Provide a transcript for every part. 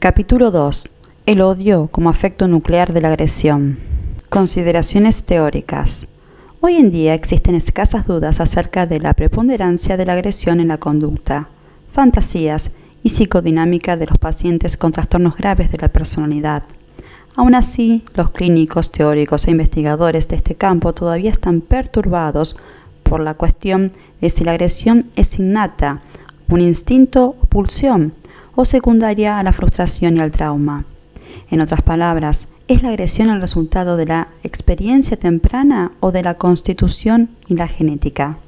Capítulo 2. El odio como afecto nuclear de la agresión. Consideraciones teóricas. Hoy en día existen escasas dudas acerca de la preponderancia de la agresión en la conducta, fantasías y psicodinámica de los pacientes con trastornos graves de la personalidad. Aún así, los clínicos, teóricos e investigadores de este campo todavía están perturbados por la cuestión de si la agresión es innata, un instinto o pulsión, o secundaria a la frustración y al trauma. En otras palabras, ¿es la agresión el resultado de la experiencia temprana o de la constitución y la genética?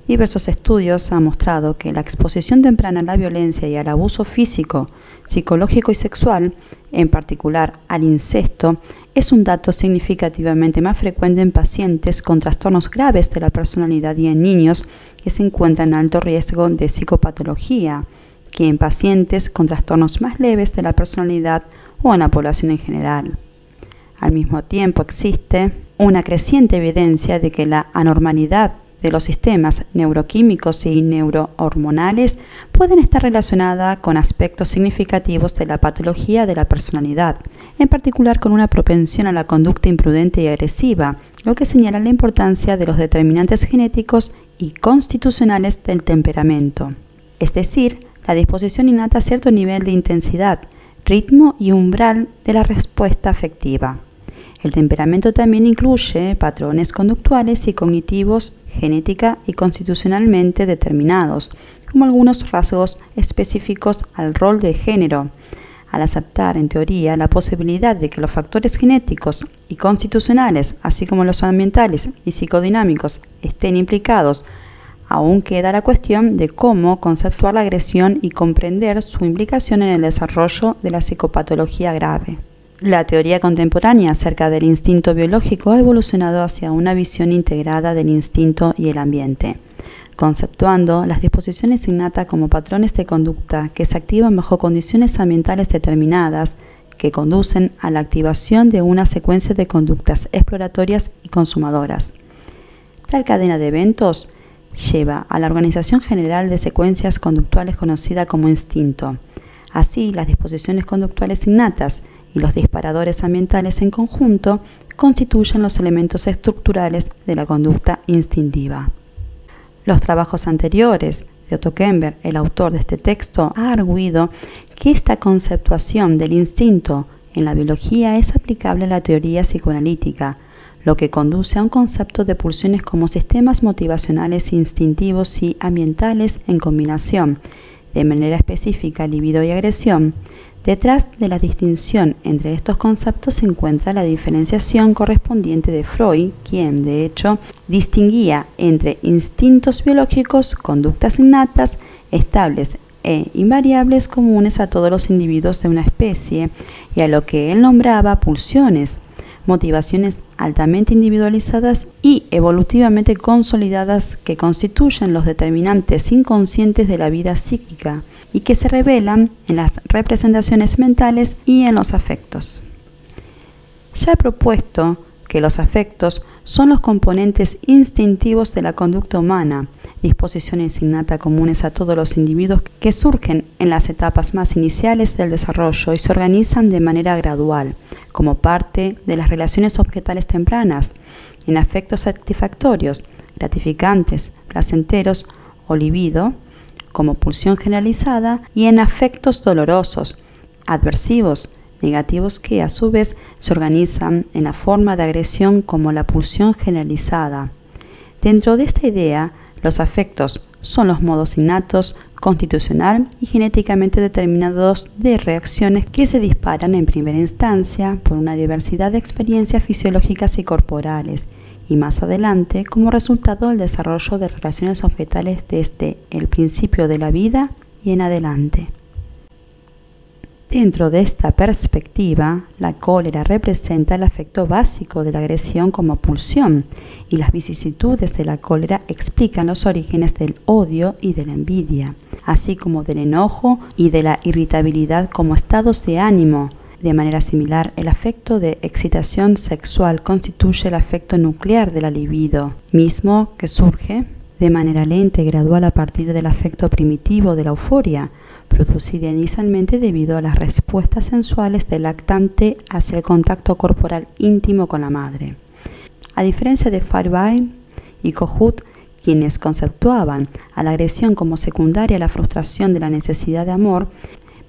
Diversos estudios han mostrado que la exposición temprana a la violencia y al abuso físico, psicológico y sexual, en particular al incesto, es un dato significativamente más frecuente en pacientes con trastornos graves de la personalidad y en niños que se encuentran en alto riesgo de psicopatología, que en pacientes con trastornos más leves de la personalidad o en la población en general. Al mismo tiempo existe una creciente evidencia de que la anormalidad de los sistemas neuroquímicos y neurohormonales pueden estar relacionada con aspectos significativos de la patología de la personalidad, en particular con una propensión a la conducta imprudente y agresiva, lo que señala la importancia de los determinantes genéticos y constitucionales del temperamento, es decir, la disposición innata a cierto nivel de intensidad, ritmo y umbral de la respuesta afectiva. El temperamento también incluye patrones conductuales y cognitivos, genética y constitucionalmente determinados, como algunos rasgos específicos al rol de género. Al aceptar, en teoría, la posibilidad de que los factores genéticos y constitucionales, así como los ambientales y psicodinámicos, estén implicados, aún queda la cuestión de cómo conceptuar la agresión y comprender su implicación en el desarrollo de la psicopatología grave. La teoría contemporánea acerca del instinto biológico ha evolucionado hacia una visión integrada del instinto y el ambiente, conceptuando las disposiciones innatas como patrones de conducta que se activan bajo condiciones ambientales determinadas que conducen a la activación de una secuencia de conductas exploratorias y consumadoras. Tal cadena de eventos lleva a la organización general de secuencias conductuales conocida como instinto. Así, las disposiciones conductuales innatas y los disparadores ambientales en conjunto constituyen los elementos estructurales de la conducta instintiva. Los trabajos anteriores de Otto Kemper, el autor de este texto, ha arguido que esta conceptuación del instinto en la biología es aplicable a la teoría psicoanalítica, lo que conduce a un concepto de pulsiones como sistemas motivacionales instintivos y ambientales en combinación, de manera específica libido y agresión. Detrás de la distinción entre estos conceptos se encuentra la diferenciación correspondiente de Freud, quien, de hecho, distinguía entre instintos biológicos, conductas innatas, estables e invariables comunes a todos los individuos de una especie, y a lo que él nombraba pulsiones, motivaciones altamente individualizadas y evolutivamente consolidadas que constituyen los determinantes inconscientes de la vida psíquica y que se revelan en las representaciones mentales y en los afectos. Ya he propuesto que los afectos son los componentes instintivos de la conducta humana, disposiciones innatas comunes a todos los individuos que surgen en las etapas más iniciales del desarrollo y se organizan de manera gradual, como parte de las relaciones objetales tempranas, en afectos satisfactorios, gratificantes, placenteros o libido, como pulsión generalizada, y en afectos dolorosos, adversivos, negativos que a su vez se organizan en la forma de agresión como la pulsión generalizada. Dentro de esta idea, los afectos son los modos innatos, constitucional y genéticamente determinados de reacciones que se disparan en primera instancia por una diversidad de experiencias fisiológicas y corporales, y más adelante como resultado del desarrollo de relaciones objetales desde el principio de la vida y en adelante. Dentro de esta perspectiva, la cólera representa el afecto básico de la agresión como pulsión, y las vicisitudes de la cólera explican los orígenes del odio y de la envidia, así como del enojo y de la irritabilidad como estados de ánimo. De manera similar, el afecto de excitación sexual constituye el afecto nuclear de la libido, mismo que surge de manera lenta y gradual a partir del afecto primitivo de la euforia, producida inicialmente debido a las respuestas sensuales del lactante hacia el contacto corporal íntimo con la madre. A diferencia de Fairbairn y Kohut, quienes conceptuaban a la agresión como secundaria a la frustración de la necesidad de amor,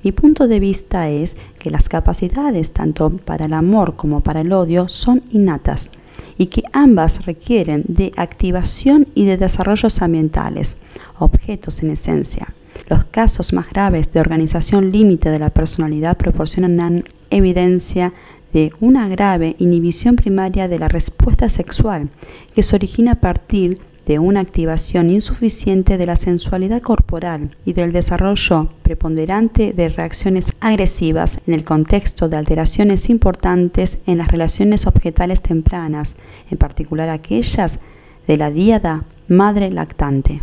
mi punto de vista es que las capacidades tanto para el amor como para el odio son innatas y que ambas requieren de activación y de desarrollos ambientales, objetos en esencia. Los casos más graves de organización límite de la personalidad proporcionan evidencia de una grave inhibición primaria de la respuesta sexual que se origina a partir de una activación insuficiente de la sensualidad corporal y del desarrollo preponderante de reacciones agresivas en el contexto de alteraciones importantes en las relaciones objetales tempranas, en particular aquellas de la díada madre lactante.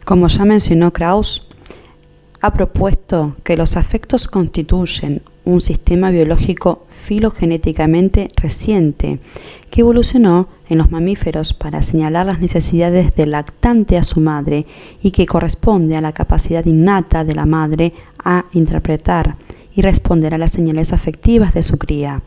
Como ya mencionó Krauss, ha propuesto que los afectos constituyen un sistema biológico filogenéticamente reciente que evolucionó en los mamíferos para señalar las necesidades del lactante a su madre y que corresponde a la capacidad innata de la madre a interpretar y responder a las señales afectivas de su cría.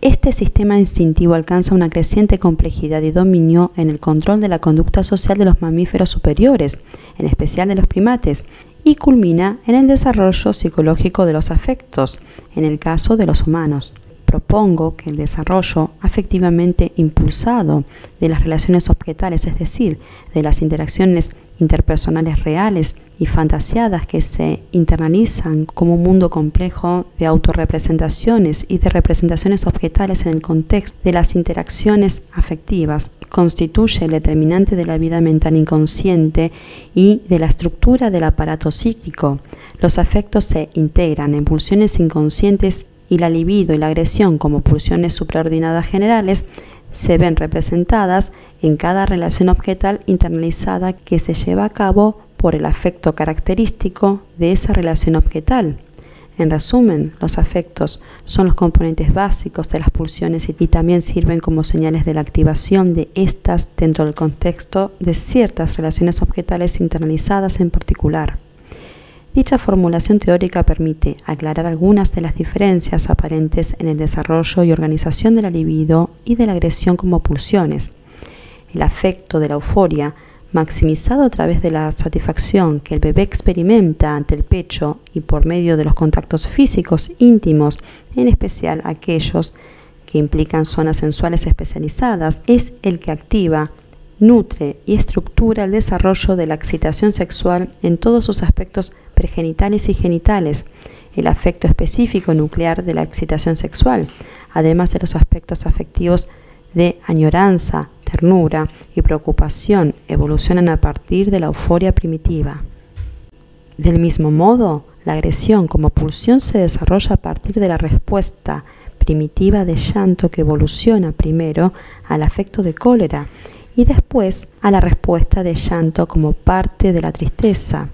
Este sistema instintivo alcanza una creciente complejidad y dominio en el control de la conducta social de los mamíferos superiores, en especial de los primates, y culmina en el desarrollo psicológico de los afectos, en el caso de los humanos. Propongo que el desarrollo afectivamente impulsado de las relaciones objetales, es decir, de las interacciones interpersonales reales y fantaseadas que se internalizan como un mundo complejo de autorrepresentaciones y de representaciones objetales en el contexto de las interacciones afectivas, constituye el determinante de la vida mental inconsciente y de la estructura del aparato psíquico. Los afectos se integran en pulsiones inconscientes y la libido y la agresión como pulsiones supraordinadas generales se ven representadas en cada relación objetal internalizada que se lleva a cabo por el afecto característico de esa relación objetal. En resumen, los afectos son los componentes básicos de las pulsiones y también sirven como señales de la activación de estas dentro del contexto de ciertas relaciones objetales internalizadas en particular. Dicha formulación teórica permite aclarar algunas de las diferencias aparentes en el desarrollo y organización de la libido y de la agresión como pulsiones. El afecto de la euforia, maximizado a través de la satisfacción que el bebé experimenta ante el pecho y por medio de los contactos físicos íntimos, en especial aquellos que implican zonas sensuales especializadas, es el que activa, nutre y estructura el desarrollo de la excitación sexual en todos sus aspectos pregenitales y genitales, el afecto específico nuclear de la excitación sexual, además de los aspectos afectivos de añoranza, ternura y preocupación, evolucionan a partir de la euforia primitiva. Del mismo modo, la agresión como pulsión se desarrolla a partir de la respuesta primitiva de llanto que evoluciona primero al afecto de cólera y después a la respuesta de llanto como parte de la tristeza.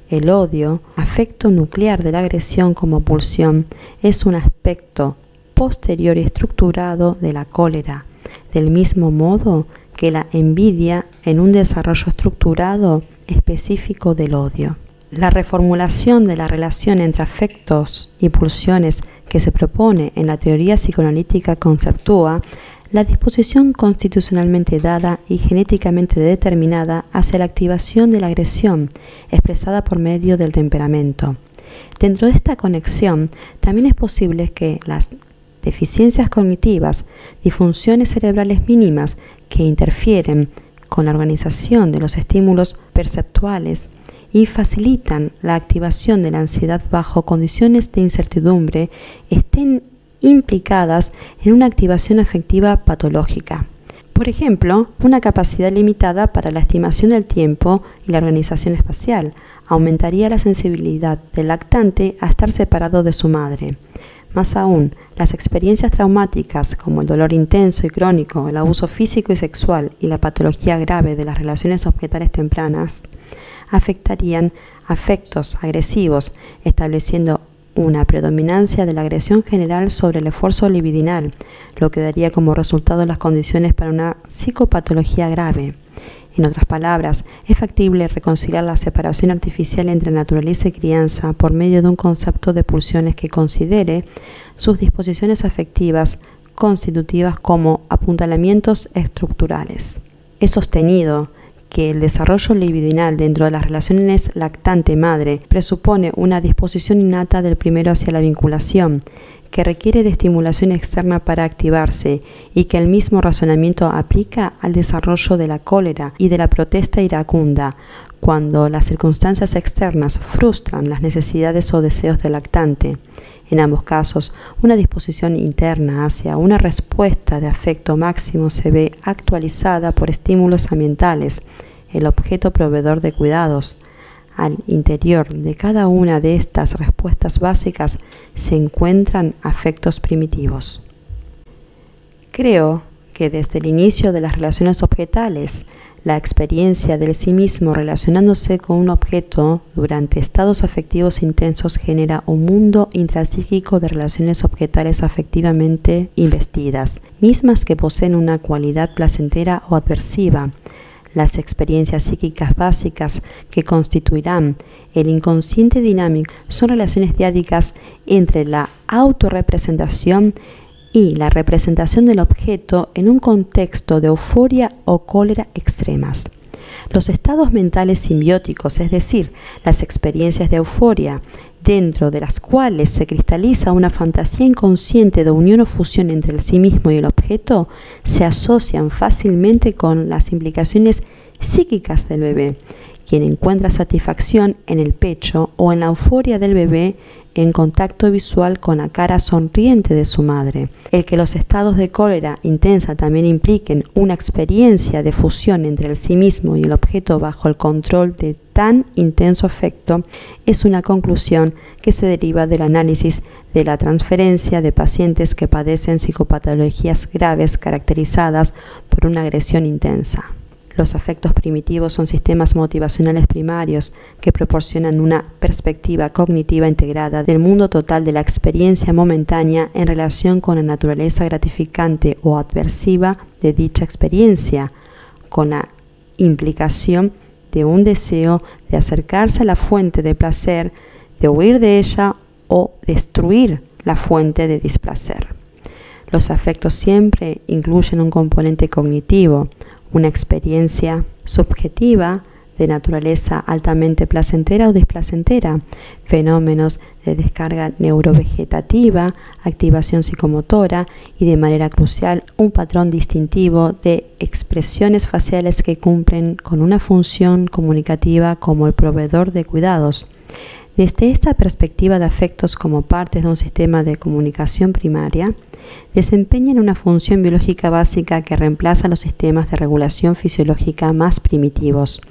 El odio, afecto nuclear de la agresión como pulsión, es un aspecto posterior y estructurado de la cólera, del mismo modo que la envidia en un desarrollo estructurado específico del odio. La reformulación de la relación entre afectos y pulsiones que se propone en la teoría psicoanalítica conceptúa la disposición constitucionalmente dada y genéticamente determinada hacia la activación de la agresión expresada por medio del temperamento. Dentro de esta conexión, también es posible que las deficiencias cognitivas, disfunciones cerebrales mínimas que interfieren con la organización de los estímulos perceptuales y facilitan la activación de la ansiedad bajo condiciones de incertidumbre, estén implicadas en una activación afectiva patológica. Por ejemplo, una capacidad limitada para la estimación del tiempo y la organización espacial aumentaría la sensibilidad del lactante a estar separado de su madre. Más aún, las experiencias traumáticas como el dolor intenso y crónico, el abuso físico y sexual y la patología grave de las relaciones objetales tempranas afectarían afectos agresivos, estableciendo una predominancia de la agresión general sobre el esfuerzo libidinal, lo que daría como resultado las condiciones para una psicopatología grave. En otras palabras, es factible reconciliar la separación artificial entre naturaleza y crianza por medio de un concepto de pulsiones que considere sus disposiciones afectivas constitutivas como apuntalamientos estructurales. Es sostenido que el desarrollo libidinal dentro de las relaciones lactante-madre presupone una disposición innata del primero hacia la vinculación, que requiere de estimulación externa para activarse, y que el mismo razonamiento aplica al desarrollo de la cólera y de la protesta iracunda, cuando las circunstancias externas frustran las necesidades o deseos del lactante. En ambos casos, una disposición interna hacia una respuesta de afecto máximo se ve actualizada por estímulos ambientales, el objeto proveedor de cuidados. Al interior de cada una de estas respuestas básicas se encuentran afectos primitivos. Creo que desde el inicio de las relaciones objetales, la experiencia del sí mismo relacionándose con un objeto durante estados afectivos intensos genera un mundo intrapsíquico de relaciones objetales afectivamente investidas, mismas que poseen una cualidad placentera o adversiva. Las experiencias psíquicas básicas que constituirán el inconsciente dinámico son relaciones diádicas entre la autorrepresentación y la representación del objeto en un contexto de euforia o cólera extremas. Los estados mentales simbióticos, es decir, las experiencias de euforia, dentro de las cuales se cristaliza una fantasía inconsciente de unión o fusión entre el sí mismo y el objeto, se asocian fácilmente con las implicaciones psíquicas del bebé, quien encuentra satisfacción en el pecho o en la euforia del bebé en contacto visual con la cara sonriente de su madre. El que los estados de cólera intensa también impliquen una experiencia de fusión entre el sí mismo y el objeto bajo el control de tan intenso afecto es una conclusión que se deriva del análisis de la transferencia de pacientes que padecen psicopatologías graves caracterizadas por una agresión intensa. Los afectos primitivos son sistemas motivacionales primarios que proporcionan una perspectiva cognitiva integrada del mundo total de la experiencia momentánea en relación con la naturaleza gratificante o adversiva de dicha experiencia, con la implicación de un deseo de acercarse a la fuente de placer, de huir de ella o destruir la fuente de displacer. Los afectos siempre incluyen un componente cognitivo, una experiencia subjetiva de naturaleza altamente placentera o displacentera, fenómenos de descarga neurovegetativa, activación psicomotora y, de manera crucial, un patrón distintivo de expresiones faciales que cumplen con una función comunicativa como el proveedor de cuidados. Desde esta perspectiva de afectos como partes de un sistema de comunicación primaria, desempeñan una función biológica básica que reemplaza los sistemas de regulación fisiológica más primitivos.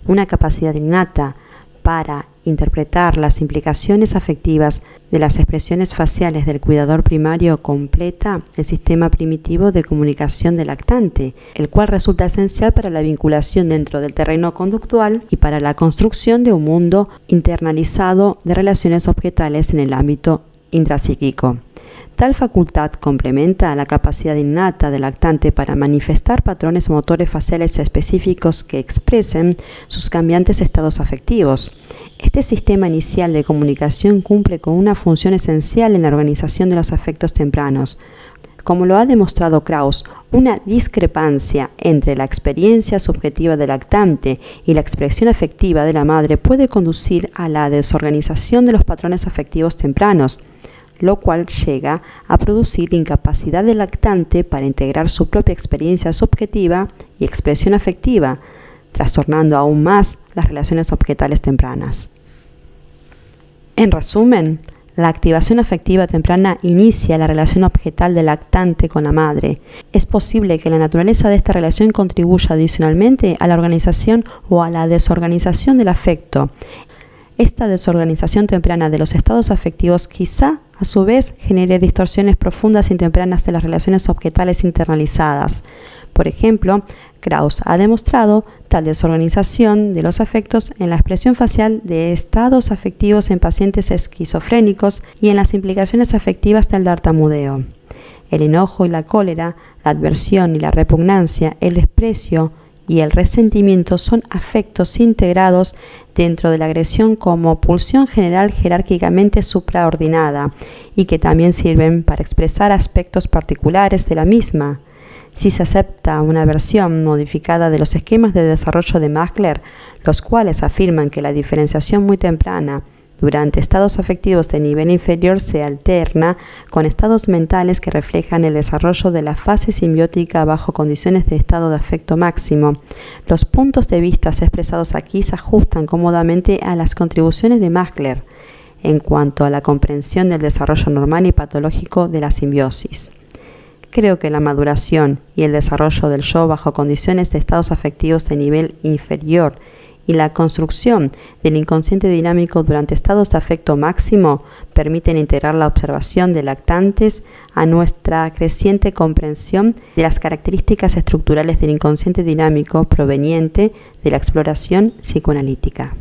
Una capacidad innata para interpretar las implicaciones afectivas de las expresiones faciales del cuidador primario completa el sistema primitivo de comunicación del lactante, el cual resulta esencial para la vinculación dentro del terreno conductual y para la construcción de un mundo internalizado de relaciones objetales en el ámbito intrapsíquico. Tal facultad complementa a la capacidad innata del lactante para manifestar patrones motores faciales específicos que expresen sus cambiantes estados afectivos. Este sistema inicial de comunicación cumple con una función esencial en la organización de los afectos tempranos. Como lo ha demostrado Krauss, una discrepancia entre la experiencia subjetiva del lactante y la expresión afectiva de la madre puede conducir a la desorganización de los patrones afectivos tempranos, lo cual llega a producir incapacidad del lactante para integrar su propia experiencia subjetiva y expresión afectiva, trastornando aún más las relaciones objetales tempranas. En resumen, la activación afectiva temprana inicia la relación objetal del lactante con la madre. Es posible que la naturaleza de esta relación contribuya adicionalmente a la organización o a la desorganización del afecto. Esta desorganización temprana de los estados afectivos quizá, a su vez, genere distorsiones profundas y tempranas de las relaciones objetales internalizadas. Por ejemplo, Krauss ha demostrado tal desorganización de los afectos en la expresión facial de estados afectivos en pacientes esquizofrénicos y en las implicaciones afectivas del tartamudeo. El enojo y la cólera, la adversión y la repugnancia, el desprecio y el resentimiento son afectos integrados dentro de la agresión como pulsión general jerárquicamente supraordinada y que también sirven para expresar aspectos particulares de la misma. Si se acepta una versión modificada de los esquemas de desarrollo de Maslow, los cuales afirman que la diferenciación muy temprana durante estados afectivos de nivel inferior se alterna con estados mentales que reflejan el desarrollo de la fase simbiótica bajo condiciones de estado de afecto máximo. Los puntos de vista expresados aquí se ajustan cómodamente a las contribuciones de Maslow en cuanto a la comprensión del desarrollo normal y patológico de la simbiosis. Creo que la maduración y el desarrollo del yo bajo condiciones de estados afectivos de nivel inferior y la construcción del inconsciente dinámico durante estados de afecto máximo permiten integrar la observación de lactantes a nuestra creciente comprensión de las características estructurales del inconsciente dinámico proveniente de la exploración psicoanalítica.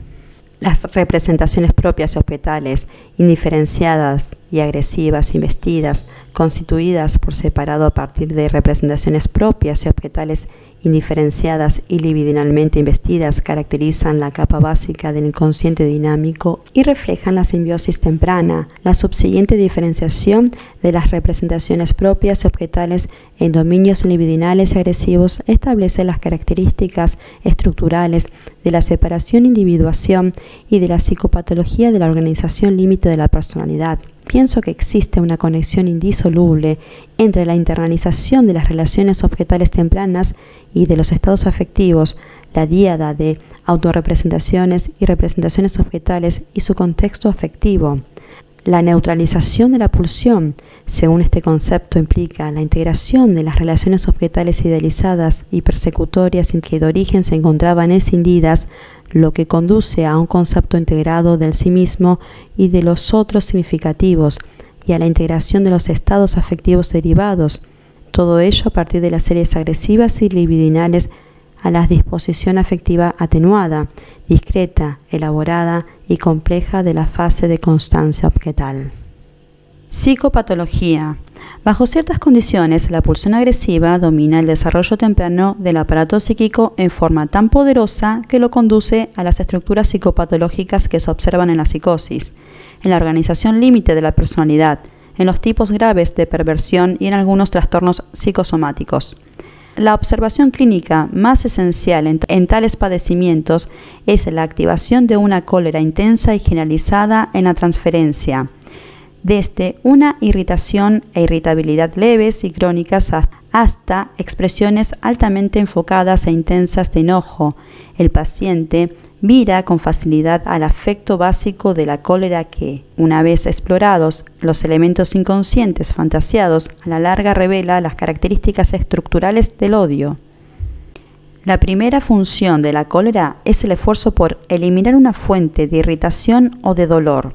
Las representaciones propias y objetales, indiferenciadas y agresivas investidas, constituidas por separado a partir de representaciones propias y objetales indiferenciadas y libidinalmente investidas, caracterizan la capa básica del inconsciente dinámico y reflejan la simbiosis temprana. La subsiguiente diferenciación de las representaciones propias y objetales en dominios libidinales y agresivos establece las características estructurales de la separación-individuación y de la psicopatología de la organización límite de la personalidad. Pienso que existe una conexión indisoluble entre la internalización de las relaciones objetales tempranas y de los estados afectivos, la díada de autorrepresentaciones y representaciones objetales y su contexto afectivo. La neutralización de la pulsión, según este concepto, implica la integración de las relaciones objetales idealizadas y persecutorias en que de origen se encontraban escindidas, lo que conduce a un concepto integrado del sí mismo y de los otros significativos, y a la integración de los estados afectivos derivados, todo ello a partir de las series agresivas y libidinales a la disposición afectiva atenuada, discreta, elaborada y compleja de la fase de constancia objetal. Psicopatología. Bajo ciertas condiciones, la pulsión agresiva domina el desarrollo temprano del aparato psíquico en forma tan poderosa que lo conduce a las estructuras psicopatológicas que se observan en la psicosis, en la organización límite de la personalidad, en los tipos graves de perversión y en algunos trastornos psicosomáticos. La observación clínica más esencial en tales padecimientos es la activación de una cólera intensa y generalizada en la transferencia, desde una irritación e irritabilidad leves y crónicas hasta expresiones altamente enfocadas e intensas de enojo. El paciente vira con facilidad al afecto básico de la cólera que, una vez explorados los elementos inconscientes fantasiados, a la larga revela las características estructurales del odio. La primera función de la cólera es el esfuerzo por eliminar una fuente de irritación o de dolor.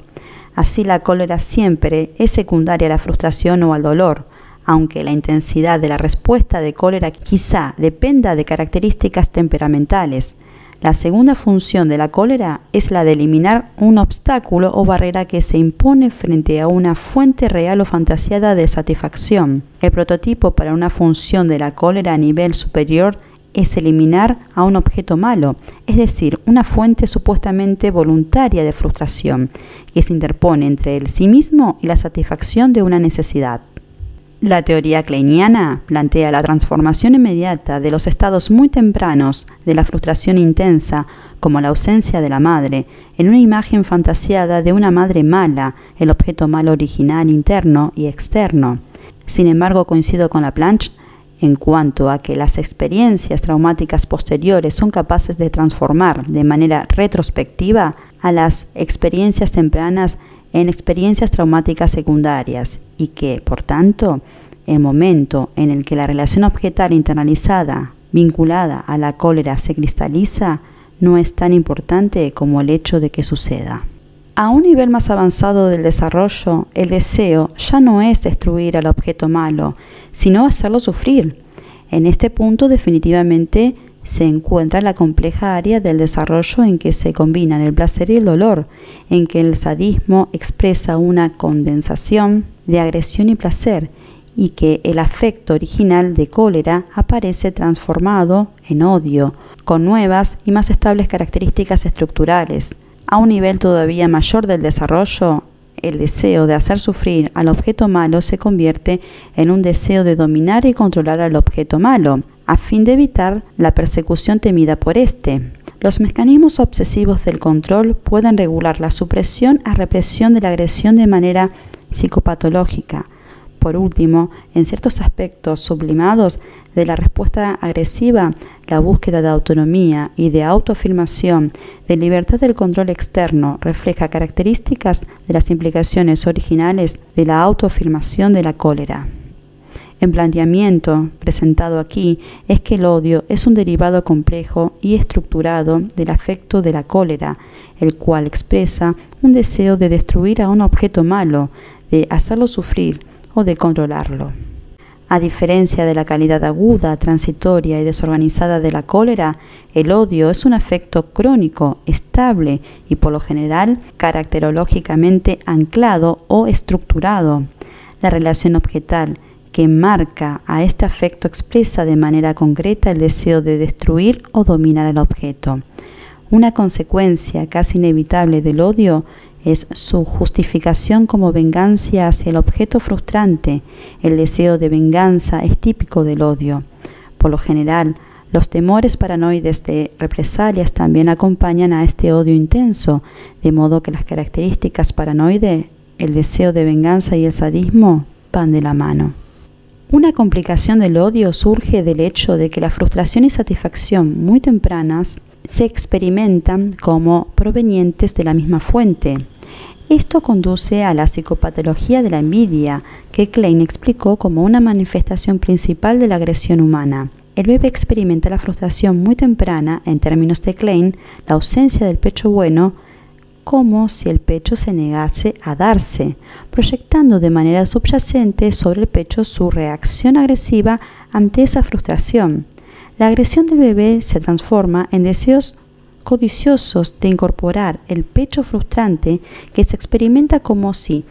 Así, la cólera siempre es secundaria a la frustración o al dolor, aunque la intensidad de la respuesta de cólera quizá dependa de características temperamentales. La segunda función de la cólera es la de eliminar un obstáculo o barrera que se impone frente a una fuente real o fantasiada de satisfacción. El prototipo para una función de la cólera a nivel superior es eliminar a un objeto malo, es decir, una fuente supuestamente voluntaria de frustración, que se interpone entre el sí mismo y la satisfacción de una necesidad. La teoría kleiniana plantea la transformación inmediata de los estados muy tempranos de la frustración intensa, como la ausencia de la madre, en una imagen fantasiada de una madre mala, el objeto malo original interno y externo. Sin embargo, coincido con Laplanche en cuanto a que las experiencias traumáticas posteriores son capaces de transformar de manera retrospectiva a las experiencias tempranas en experiencias traumáticas secundarias y que, por tanto, el momento en el que la relación objetal internalizada vinculada a la cólera se cristaliza no es tan importante como el hecho de que suceda. A un nivel más avanzado del desarrollo, el deseo ya no es destruir al objeto malo, sino hacerlo sufrir. En este punto definitivamente se encuentra la compleja área del desarrollo en que se combinan el placer y el dolor, en que el sadismo expresa una condensación de agresión y placer, y que el afecto original de cólera aparece transformado en odio, con nuevas y más estables características estructurales. A un nivel todavía mayor del desarrollo, el deseo de hacer sufrir al objeto malo se convierte en un deseo de dominar y controlar al objeto malo, a fin de evitar la persecución temida por éste. Los mecanismos obsesivos del control pueden regular la supresión a represión de la agresión de manera psicopatológica. Por último, en ciertos aspectos sublimados de la respuesta agresiva, la búsqueda de autonomía y de autoafirmación, de libertad del control externo, refleja características de las implicaciones originales de la autoafirmación de la cólera. El planteamiento presentado aquí es que el odio es un derivado complejo y estructurado del afecto de la cólera, el cual expresa un deseo de destruir a un objeto malo, de hacerlo sufrir o de controlarlo. A diferencia de la calidad aguda, transitoria y desorganizada de la cólera, el odio es un afecto crónico, estable y por lo general caracterológicamente anclado o estructurado. La relación objetal que marca a este afecto expresa de manera concreta el deseo de destruir o dominar al objeto. Una consecuencia casi inevitable del odio es su justificación como venganza hacia el objeto frustrante. El deseo de venganza es típico del odio. Por lo general, los temores paranoides de represalias también acompañan a este odio intenso, de modo que las características paranoides, el deseo de venganza y el sadismo van de la mano. Una complicación del odio surge del hecho de que la frustración y satisfacción muy tempranas se experimentan como provenientes de la misma fuente. Esto conduce a la psicopatología de la envidia, que Klein explicó como una manifestación principal de la agresión humana. El bebé experimenta la frustración muy temprana, en términos de Klein, la ausencia del pecho bueno, como si el pecho se negase a darse, proyectando de manera subyacente sobre el pecho su reacción agresiva ante esa frustración. La agresión del bebé se transforma en deseos codiciosos de incorporar el pecho frustrante que se experimenta como si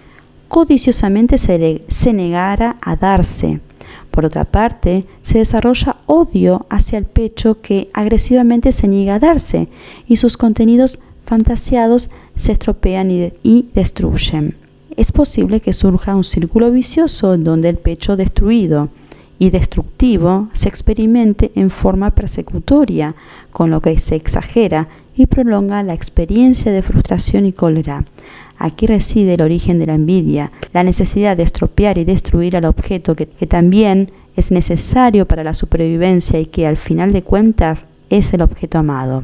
codiciosamente se negara a darse. Por otra parte, se desarrolla odio hacia el pecho que agresivamente se niega a darse y sus contenidos fantasiados se estropean y destruyen. Es posible que surja un círculo vicioso en donde el pecho destruido y destructivo se experimente en forma persecutoria, con lo que se exagera y prolonga la experiencia de frustración y cólera. Aquí reside el origen de la envidia, la necesidad de estropear y destruir al objeto que también es necesario para la supervivencia y que al final de cuentas es el objeto amado.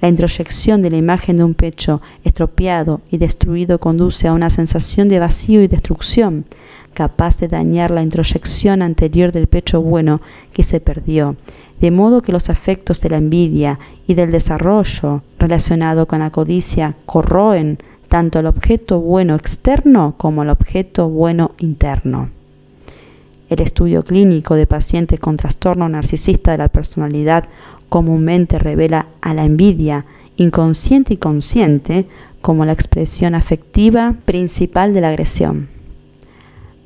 La introyección de la imagen de un pecho estropeado y destruido conduce a una sensación de vacío y destrucción, capaz de dañar la introyección anterior del pecho bueno que se perdió, de modo que los afectos de la envidia y del desarrollo relacionado con la codicia corroen tanto al objeto bueno externo como al objeto bueno interno. El estudio clínico de pacientes con trastorno narcisista de la personalidad comúnmente revela a la envidia, inconsciente y consciente, como la expresión afectiva principal de la agresión.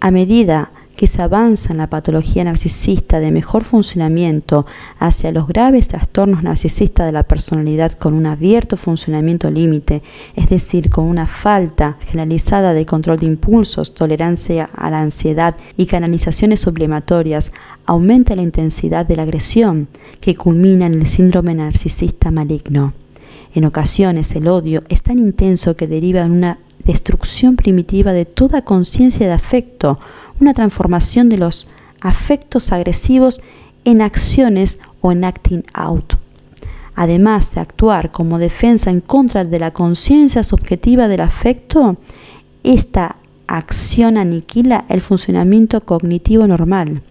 A medida que se avanza en la patología narcisista de mejor funcionamiento hacia los graves trastornos narcisistas de la personalidad con un abierto funcionamiento límite, es decir, con una falta generalizada de control de impulsos, tolerancia a la ansiedad y canalizaciones sublimatorias, aumenta la intensidad de la agresión que culmina en el síndrome narcisista maligno. En ocasiones el odio es tan intenso que deriva en una destrucción primitiva de toda conciencia de afecto, una transformación de los afectos agresivos en acciones o en acting out. Además de actuar como defensa en contra de la conciencia subjetiva del afecto, esta acción aniquila el funcionamiento cognitivo normal.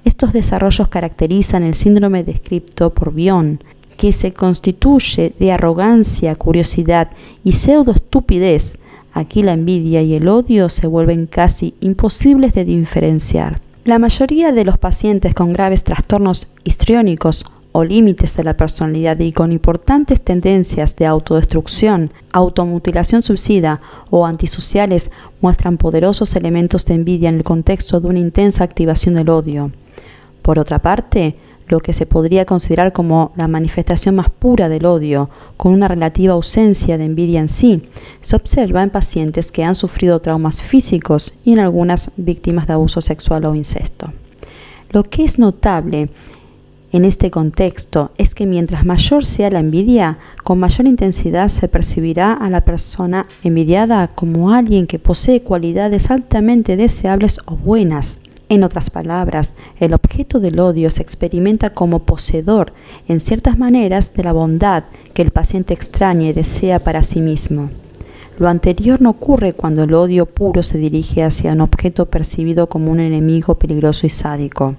Estos desarrollos caracterizan el síndrome descrito por Bion, que se constituye de arrogancia, curiosidad y pseudo-estupidez. Aquí la envidia y el odio se vuelven casi imposibles de diferenciar. La mayoría de los pacientes con graves trastornos histriónicos o límites de la personalidad y con importantes tendencias de autodestrucción, automutilación suicida o antisociales, muestran poderosos elementos de envidia en el contexto de una intensa activación del odio. Por otra parte, lo que se podría considerar como la manifestación más pura del odio, con una relativa ausencia de envidia en sí, se observa en pacientes que han sufrido traumas físicos y en algunas víctimas de abuso sexual o incesto. Lo que es notable en este contexto es que mientras mayor sea la envidia, con mayor intensidad se percibirá a la persona envidiada como alguien que posee cualidades altamente deseables o buenas. En otras palabras, el objeto del odio se experimenta como poseedor, en ciertas maneras, de la bondad que el paciente extraña y desea para sí mismo. Lo anterior no ocurre cuando el odio puro se dirige hacia un objeto percibido como un enemigo peligroso y sádico.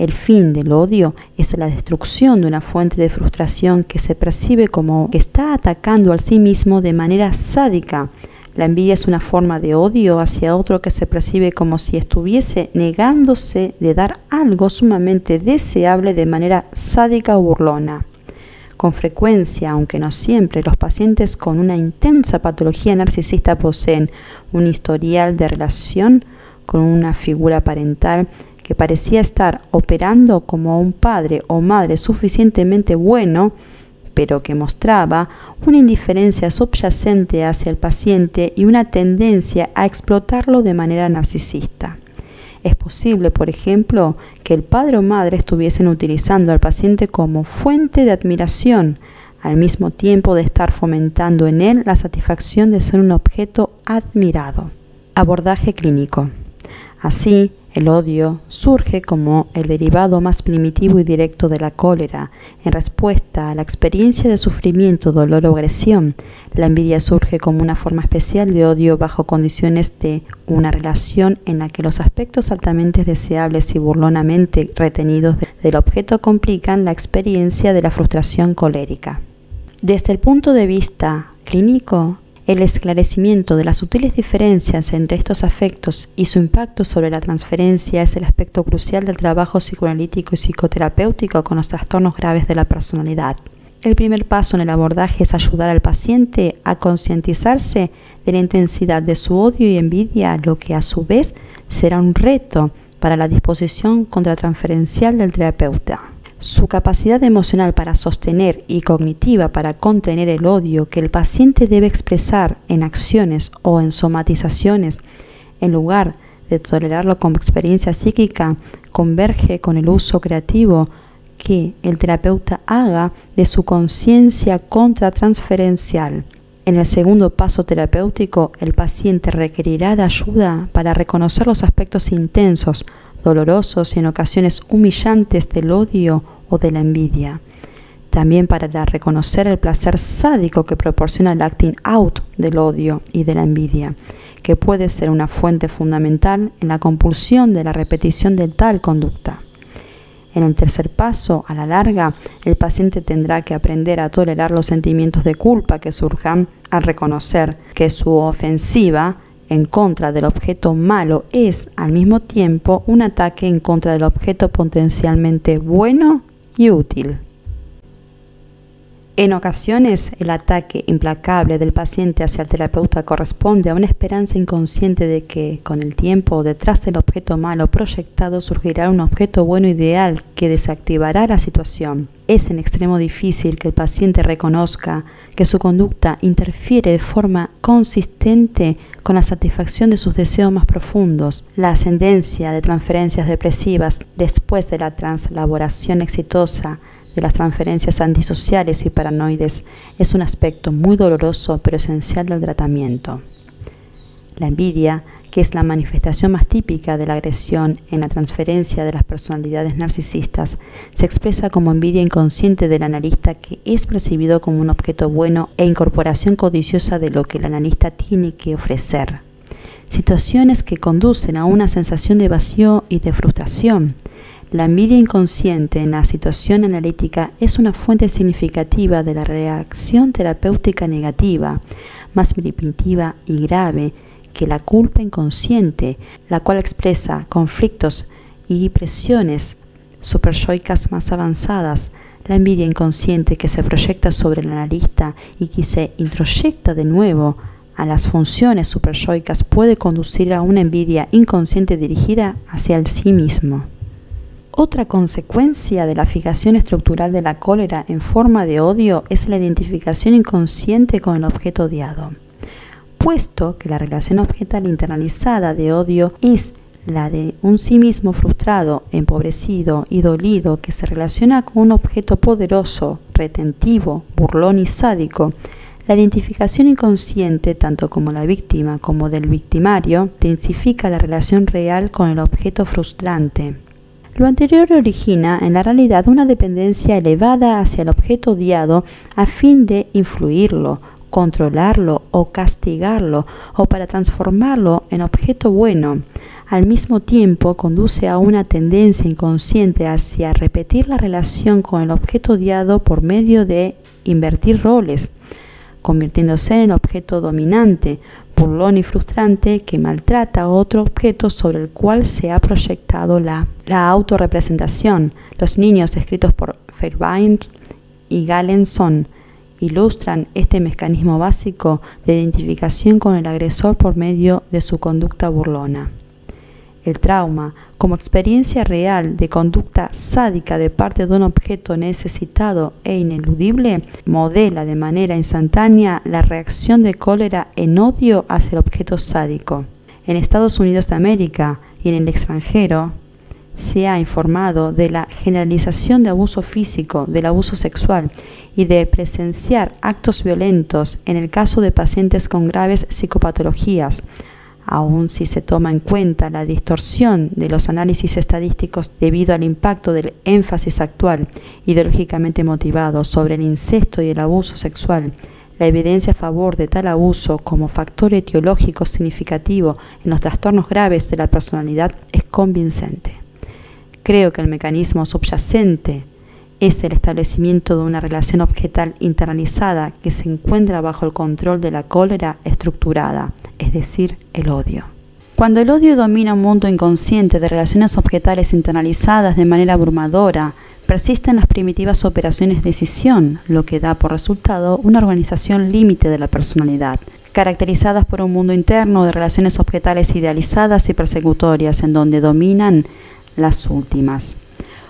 El fin del odio es la destrucción de una fuente de frustración que se percibe como que está atacando a sí mismo de manera sádica. La envidia es una forma de odio hacia otro que se percibe como si estuviese negándose de dar algo sumamente deseable de manera sádica o burlona. Con frecuencia, aunque no siempre, los pacientes con una intensa patología narcisista poseen un historial de relación con una figura parental que parecía estar operando como un padre o madre suficientemente bueno, pero que mostraba una indiferencia subyacente hacia el paciente y una tendencia a explotarlo de manera narcisista. Es posible, por ejemplo, que el padre o madre estuviesen utilizando al paciente como fuente de admiración, al mismo tiempo de estar fomentando en él la satisfacción de ser un objeto admirado. Abordaje clínico. Así, el odio surge como el derivado más primitivo y directo de la cólera, en respuesta a la experiencia de sufrimiento, dolor o agresión. La envidia surge como una forma especial de odio bajo condiciones de una relación en la que los aspectos altamente deseables y burlonamente retenidos del objeto complican la experiencia de la frustración colérica. Desde el punto de vista clínico, el esclarecimiento de las sutiles diferencias entre estos afectos y su impacto sobre la transferencia es el aspecto crucial del trabajo psicoanalítico y psicoterapéutico con los trastornos graves de la personalidad. El primer paso en el abordaje es ayudar al paciente a concientizarse de la intensidad de su odio y envidia, lo que a su vez será un reto para la disposición contratransferencial del terapeuta. Su capacidad emocional para sostener y cognitiva para contener el odio que el paciente debe expresar en acciones o en somatizaciones, en lugar de tolerarlo como experiencia psíquica, converge con el uso creativo que el terapeuta haga de su conciencia contratransferencial. En el segundo paso terapéutico, el paciente requerirá de ayuda para reconocer los aspectos intensos, dolorosos y en ocasiones humillantes del odio o de la envidia. También para reconocer el placer sádico que proporciona el acting out del odio y de la envidia, que puede ser una fuente fundamental en la compulsión de la repetición de tal conducta. En el tercer paso, a la larga, el paciente tendrá que aprender a tolerar los sentimientos de culpa que surjan al reconocer que su ofensiva en contra del objeto malo es al mismo tiempo un ataque en contra del objeto potencialmente bueno y útil. En ocasiones, el ataque implacable del paciente hacia el terapeuta corresponde a una esperanza inconsciente de que, con el tiempo, detrás del objeto malo proyectado surgirá un objeto bueno ideal que desactivará la situación. Es en extremo difícil que el paciente reconozca que su conducta interfiere de forma consistente con la satisfacción de sus deseos más profundos. La ascendencia de transferencias depresivas después de la translaboración exitosa de las transferencias antisociales y paranoides es un aspecto muy doloroso pero esencial del tratamiento. La envidia, que es la manifestación más típica de la agresión en la transferencia de las personalidades narcisistas, se expresa como envidia inconsciente del analista que es percibido como un objeto bueno e incorporación codiciosa de lo que el analista tiene que ofrecer. Situaciones que conducen a una sensación de vacío y de frustración. La envidia inconsciente en la situación analítica es una fuente significativa de la reacción terapéutica negativa, más primitiva y grave que la culpa inconsciente, la cual expresa conflictos y presiones superyoicas más avanzadas, la envidia inconsciente que se proyecta sobre el analista y que se introyecta de nuevo a las funciones superyoicas puede conducir a una envidia inconsciente dirigida hacia el sí mismo. Otra consecuencia de la fijación estructural de la cólera en forma de odio es la identificación inconsciente con el objeto odiado. Puesto que la relación objetal internalizada de odio es la de un sí mismo frustrado, empobrecido y dolido que se relaciona con un objeto poderoso, retentivo, burlón y sádico, la identificación inconsciente, tanto como la víctima como del victimario, intensifica la relación real con el objeto frustrante. Lo anterior origina en la realidad una dependencia elevada hacia el objeto odiado a fin de influirlo, controlarlo o castigarlo o para transformarlo en objeto bueno. Al mismo tiempo conduce a una tendencia inconsciente hacia repetir la relación con el objeto odiado por medio de invertir roles, convirtiéndose en el objeto dominante, burlón y frustrante que maltrata a otro objeto sobre el cual se ha proyectado la autorrepresentación. Los niños descritos por Fairbairn y Galenson ilustran este mecanismo básico de identificación con el agresor por medio de su conducta burlona. El trauma, como experiencia real de conducta sádica de parte de un objeto necesitado e ineludible, modela de manera instantánea la reacción de cólera en odio hacia el objeto sádico. En Estados Unidos de América y en el extranjero, se ha informado de la generalización de abuso físico, del abuso sexual y de presenciar actos violentos en el caso de pacientes con graves psicopatologías, aun si se toma en cuenta la distorsión de los análisis estadísticos debido al impacto del énfasis actual ideológicamente motivado sobre el incesto y el abuso sexual. La evidencia a favor de tal abuso como factor etiológico significativo en los trastornos graves de la personalidad es convincente. Creo que el mecanismo subyacente es el establecimiento de una relación objetal internalizada que se encuentra bajo el control de la cólera estructurada, es decir, el odio. Cuando el odio domina un mundo inconsciente de relaciones objetales internalizadas de manera abrumadora, persisten las primitivas operaciones de decisión, lo que da por resultado una organización límite de la personalidad, caracterizadas por un mundo interno de relaciones objetales idealizadas y persecutorias en donde dominan las últimas.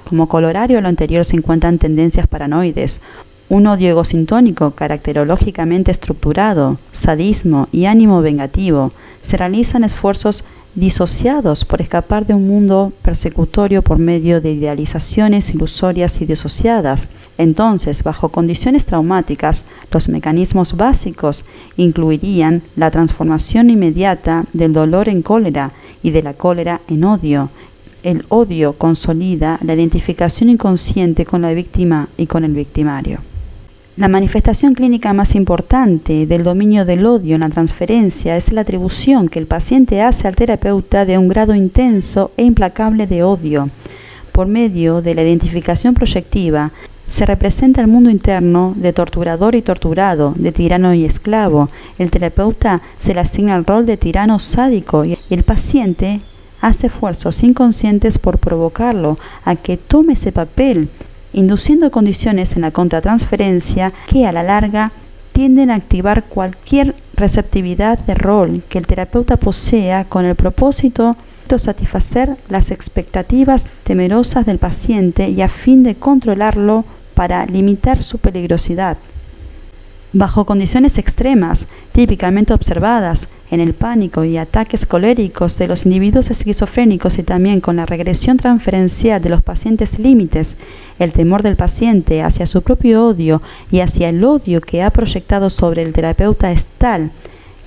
Como corolario a lo anterior se encuentran tendencias paranoides, un odio egosintónico caracterológicamente estructurado, sadismo y ánimo vengativo. Se realizan esfuerzos disociados por escapar de un mundo persecutorio por medio de idealizaciones ilusorias y disociadas. Entonces, bajo condiciones traumáticas, los mecanismos básicos incluirían la transformación inmediata del dolor en cólera y de la cólera en odio. El odio consolida la identificación inconsciente con la víctima y con el victimario. La manifestación clínica más importante del dominio del odio en la transferencia es la atribución que el paciente hace al terapeuta de un grado intenso e implacable de odio. Por medio de la identificación proyectiva, se representa el mundo interno de torturador y torturado, de tirano y esclavo. El terapeuta se le asigna el rol de tirano sádico y el paciente hace esfuerzos inconscientes por provocarlo a que tome ese papel, induciendo condiciones en la contratransferencia que a la larga tienden a activar cualquier receptividad de rol que el terapeuta posea con el propósito de satisfacer las expectativas temerosas del paciente y a fin de controlarlo para limitar su peligrosidad. Bajo condiciones extremas, típicamente observadas en el pánico y ataques coléricos de los individuos esquizofrénicos y también con la regresión transferencial de los pacientes límites, el temor del paciente hacia su propio odio y hacia el odio que ha proyectado sobre el terapeuta es tal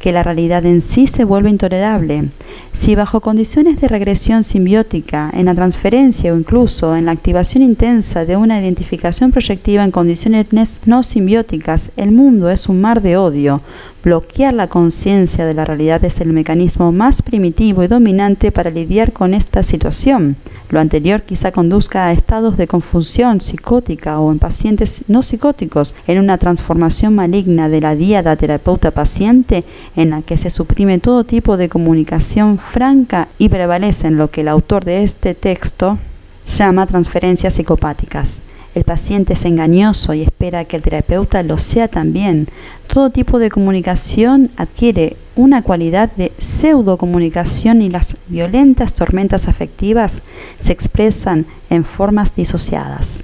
que la realidad en sí se vuelve intolerable. Si bajo condiciones de regresión simbiótica, en la transferencia o incluso en la activación intensa de una identificación proyectiva en condiciones no simbióticas, el mundo es un mar de odio, bloquear la conciencia de la realidad es el mecanismo más primitivo y dominante para lidiar con esta situación. Lo anterior quizá conduzca a estados de confusión psicótica o en pacientes no psicóticos, en una transformación maligna de la díada terapeuta-paciente en la que se suprime todo tipo de comunicación franca y prevalece en lo que el autor de este texto llama transferencias psicopáticas. El paciente es engañoso y espera que el terapeuta lo sea también. Todo tipo de comunicación adquiere una cualidad de pseudocomunicación y las violentas tormentas afectivas se expresan en formas disociadas.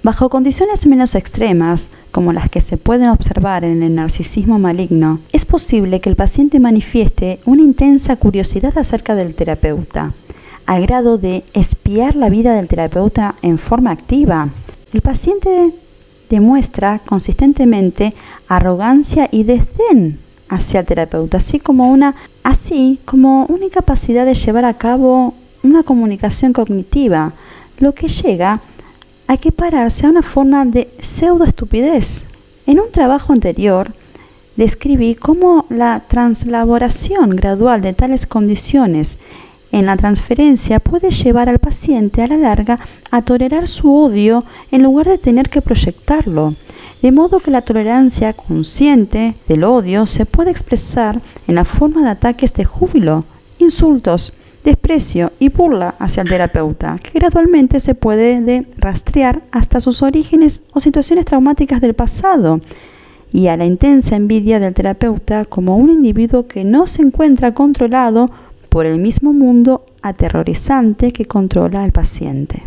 Bajo condiciones menos extremas, como las que se pueden observar en el narcisismo maligno, es posible que el paciente manifieste una intensa curiosidad acerca del terapeuta, al grado de espiar la vida del terapeuta en forma activa. El paciente demuestra consistentemente arrogancia y desdén hacia el terapeuta, así como una incapacidad de llevar a cabo una comunicación cognitiva, lo que llega a equipararse a una forma de pseudoestupidez. En un trabajo anterior, describí cómo la translaboración gradual de tales condiciones en la transferencia puede llevar al paciente a la larga a tolerar su odio en lugar de tener que proyectarlo, de modo que la tolerancia consciente del odio se puede expresar en la forma de ataques de júbilo, insultos, desprecio y burla hacia el terapeuta, que gradualmente se puede rastrear hasta sus orígenes o situaciones traumáticas del pasado, y a la intensa envidia del terapeuta como un individuo que no se encuentra controlado por el mismo mundo aterrorizante que controla al paciente.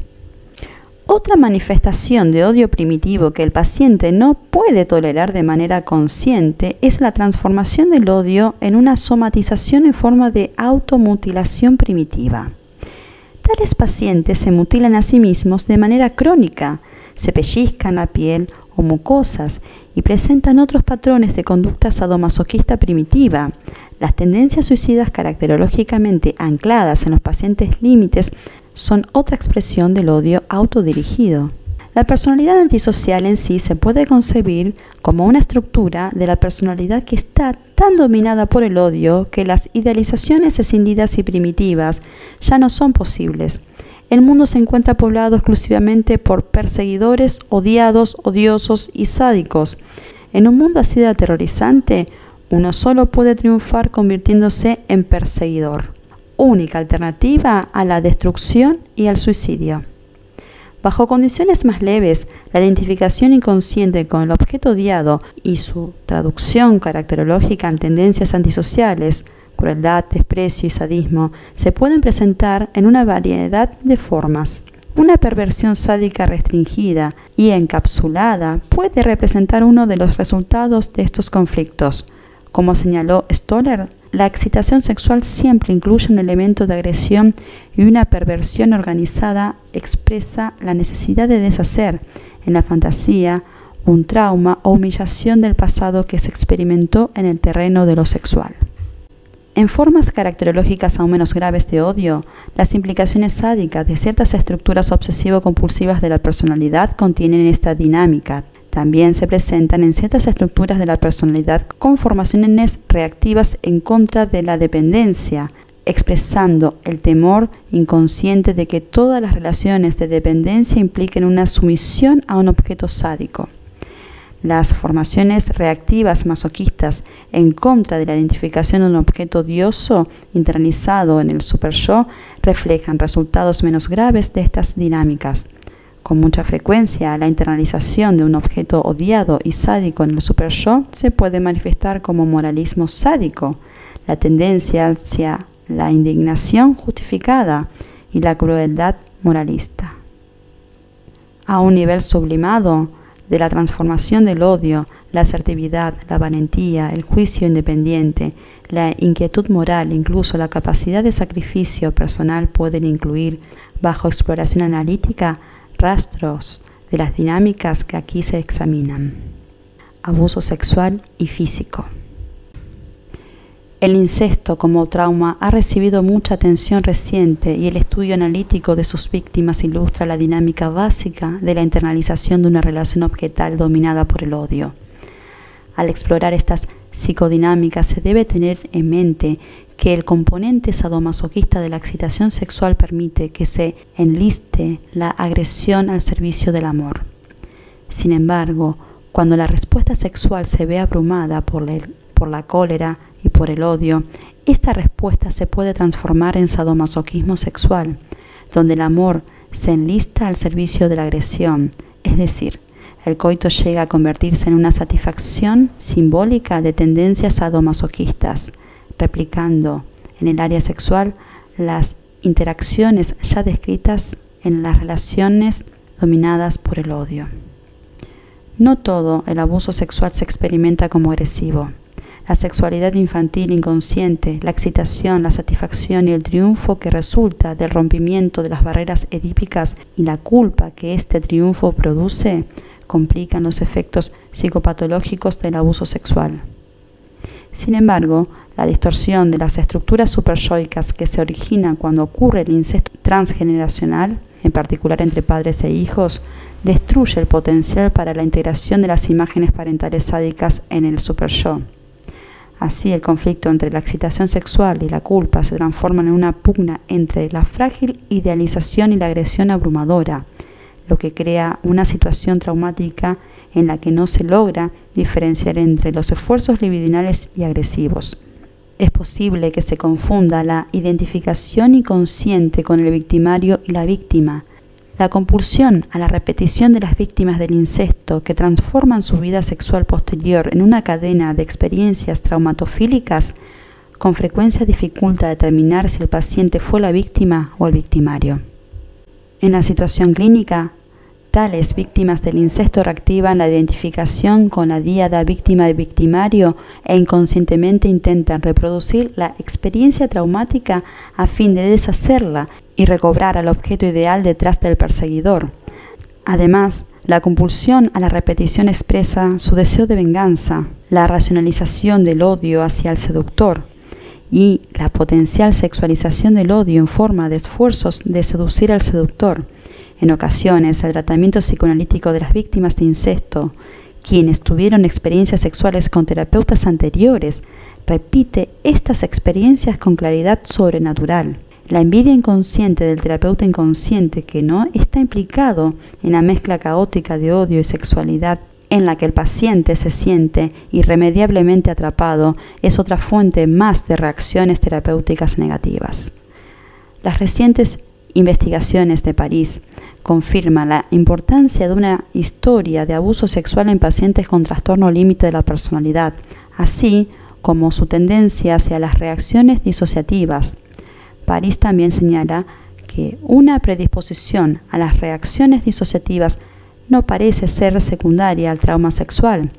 Otra manifestación de odio primitivo que el paciente no puede tolerar de manera consciente es la transformación del odio en una somatización en forma de automutilación primitiva. Tales pacientes se mutilan a sí mismos de manera crónica, se pellizcan la piel o mucosas y presentan otros patrones de conducta sadomasoquista primitiva. Las tendencias suicidas caracterológicamente ancladas en los pacientes límites son otra expresión del odio autodirigido. La personalidad antisocial en sí se puede concebir como una estructura de la personalidad que está tan dominada por el odio que las idealizaciones escindidas y primitivas ya no son posibles. El mundo se encuentra poblado exclusivamente por perseguidores, odiados, odiosos y sádicos. En un mundo así de aterrorizante, uno solo puede triunfar convirtiéndose en perseguidor, única alternativa a la destrucción y al suicidio. Bajo condiciones más leves, la identificación inconsciente con el objeto odiado y su traducción caracterológica en tendencias antisociales, crueldad, desprecio y sadismo, se pueden presentar en una variedad de formas. Una perversión sádica restringida y encapsulada puede representar uno de los resultados de estos conflictos. Como señaló Stoller, la excitación sexual siempre incluye un elemento de agresión y una perversión organizada expresa la necesidad de deshacer en la fantasía un trauma o humillación del pasado que se experimentó en el terreno de lo sexual. En formas caracterológicas aún menos graves de odio, las implicaciones sádicas de ciertas estructuras obsesivo-compulsivas de la personalidad contienen esta dinámica. También se presentan en ciertas estructuras de la personalidad conformaciones reactivas en contra de la dependencia, expresando el temor inconsciente de que todas las relaciones de dependencia impliquen una sumisión a un objeto sádico. Las formaciones reactivas masoquistas en contra de la identificación de un objeto odioso internalizado en el superyo reflejan resultados menos graves de estas dinámicas. Con mucha frecuencia, la internalización de un objeto odiado y sádico en el superyo se puede manifestar como moralismo sádico, la tendencia hacia la indignación justificada y la crueldad moralista. A un nivel sublimado de la transformación del odio, la asertividad, la valentía, el juicio independiente, la inquietud moral, incluso la capacidad de sacrificio personal pueden incluir, bajo exploración analítica, rastros de las dinámicas que aquí se examinan. Abuso sexual y físico. El incesto como trauma ha recibido mucha atención reciente y el estudio analítico de sus víctimas ilustra la dinámica básica de la internalización de una relación objetal dominada por el odio. Al explorar estas psicodinámicas se debe tener en mente que el componente sadomasoquista de la excitación sexual permite que se enliste la agresión al servicio del amor. Sin embargo, cuando la respuesta sexual se ve abrumada por la cólera y por el odio, esta respuesta se puede transformar en sadomasoquismo sexual, donde el amor se enlista al servicio de la agresión, es decir, el coito llega a convertirse en una satisfacción simbólica de tendencias sadomasoquistas, replicando en el área sexual las interacciones ya descritas en las relaciones dominadas por el odio. No todo el abuso sexual se experimenta como agresivo. La sexualidad infantil inconsciente, la excitación, la satisfacción y el triunfo que resulta del rompimiento de las barreras edípicas y la culpa que este triunfo produce complican los efectos psicopatológicos del abuso sexual. Sin embargo, la distorsión de las estructuras superyoicas que se origina cuando ocurre el incesto transgeneracional, en particular entre padres e hijos, destruye el potencial para la integración de las imágenes parentales sádicas en el superyo. Así, el conflicto entre la excitación sexual y la culpa se transforma en una pugna entre la frágil idealización y la agresión abrumadora, lo que crea una situación traumática en la que no se logra diferenciar entre los esfuerzos libidinales y agresivos. Es posible que se confunda la identificación inconsciente con el victimario y la víctima, la compulsión a la repetición de las víctimas del incesto que transforman su vida sexual posterior en una cadena de experiencias traumatofílicas, con frecuencia dificulta determinar si el paciente fue la víctima o el victimario. En la situación clínica, tales víctimas del incesto reactivan la identificación con la díada víctima de victimario e inconscientemente intentan reproducir la experiencia traumática a fin de deshacerla y recobrar al objeto ideal detrás del perseguidor. Además, la compulsión a la repetición expresa su deseo de venganza, la racionalización del odio hacia el seductor y la potencial sexualización del odio en forma de esfuerzos de seducir al seductor. En ocasiones, el tratamiento psicoanalítico de las víctimas de incesto, quienes tuvieron experiencias sexuales con terapeutas anteriores, repite estas experiencias con claridad sobrenatural. La envidia inconsciente del terapeuta inconsciente que no está implicado en la mezcla caótica de odio y sexualidad en la que el paciente se siente irremediablemente atrapado es otra fuente más de reacciones terapéuticas negativas. Las recientes investigaciones de París confirman la importancia de una historia de abuso sexual en pacientes con trastorno límite de la personalidad, así como su tendencia hacia las reacciones disociativas. París también señala que una predisposición a las reacciones disociativas no parece ser secundaria al trauma sexual.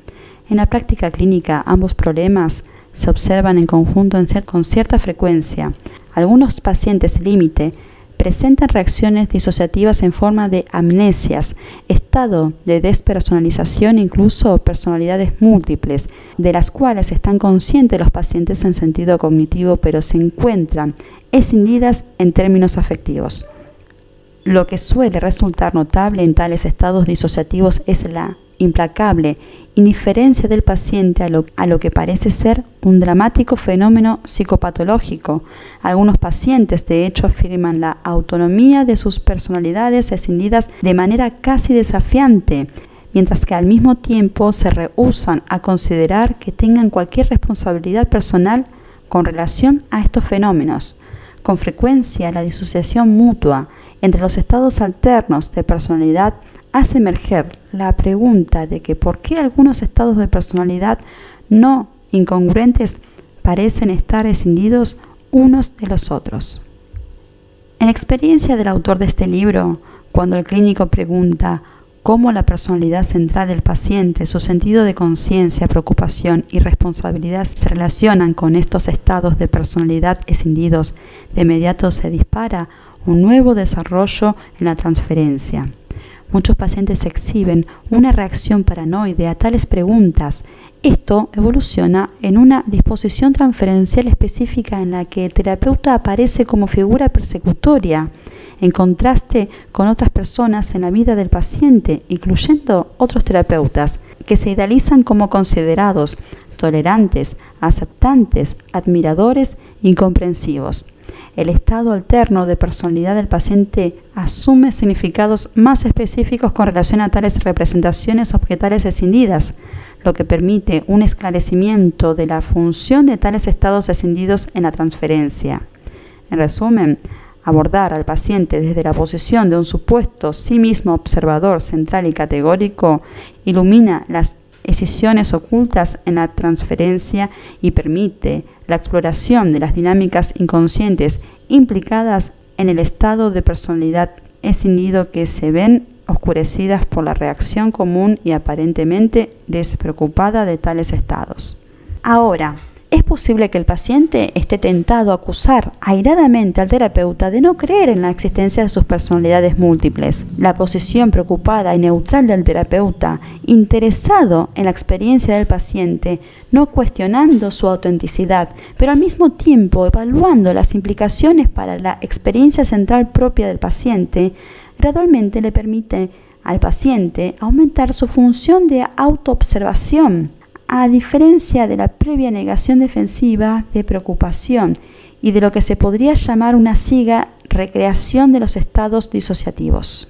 En la práctica clínica, ambos problemas se observan en conjunto con cierta frecuencia. Algunos pacientes límite presentan reacciones disociativas en forma de amnesias, estado de despersonalización e incluso personalidades múltiples, de las cuales están conscientes los pacientes en sentido cognitivo, pero se encuentran escindidas en términos afectivos. Lo que suele resultar notable en tales estados disociativos es la implacable indiferencia del paciente a lo que parece ser un dramático fenómeno psicopatológico. Algunos pacientes, de hecho, afirman la autonomía de sus personalidades escindidas de manera casi desafiante, mientras que al mismo tiempo se rehúsan a considerar que tengan cualquier responsabilidad personal con relación a estos fenómenos. Con frecuencia, la disociación mutua entre los estados alternos de personalidad hace emerger la pregunta de que por qué algunos estados de personalidad no incongruentes parecen estar escindidos unos de los otros. En la experiencia del autor de este libro, cuando el clínico pregunta cómo la personalidad central del paciente, su sentido de conciencia, preocupación y responsabilidad se relacionan con estos estados de personalidad escindidos, de inmediato se dispara un nuevo desarrollo en la transferencia. Muchos pacientes exhiben una reacción paranoide a tales preguntas. Esto evoluciona en una disposición transferencial específica en la que el terapeuta aparece como figura persecutoria, en contraste con otras personas en la vida del paciente, incluyendo otros terapeutas, que se idealizan como considerados, tolerantes, aceptantes, admiradores y comprensivos. El estado alterno de personalidad del paciente asume significados más específicos con relación a tales representaciones objetales escindidas, lo que permite un esclarecimiento de la función de tales estados escindidos en la transferencia. En resumen, Abordar al paciente desde la posición de un supuesto sí mismo observador central y categórico ilumina las escisiones ocultas en la transferencia y permite la exploración de las dinámicas inconscientes implicadas en el estado de personalidad escindido que se ven oscurecidas por la reacción común y aparentemente despreocupada de tales estados. Ahora, es posible que el paciente esté tentado a acusar airadamente al terapeuta de no creer en la existencia de sus personalidades múltiples. La posición preocupada y neutral del terapeuta, interesado en la experiencia del paciente, no cuestionando su autenticidad, pero al mismo tiempo evaluando las implicaciones para la experiencia central propia del paciente, gradualmente le permite al paciente aumentar su función de autoobservación, a diferencia de la previa negación defensiva de preocupación y de lo que se podría llamar una ciega recreación de los estados disociativos.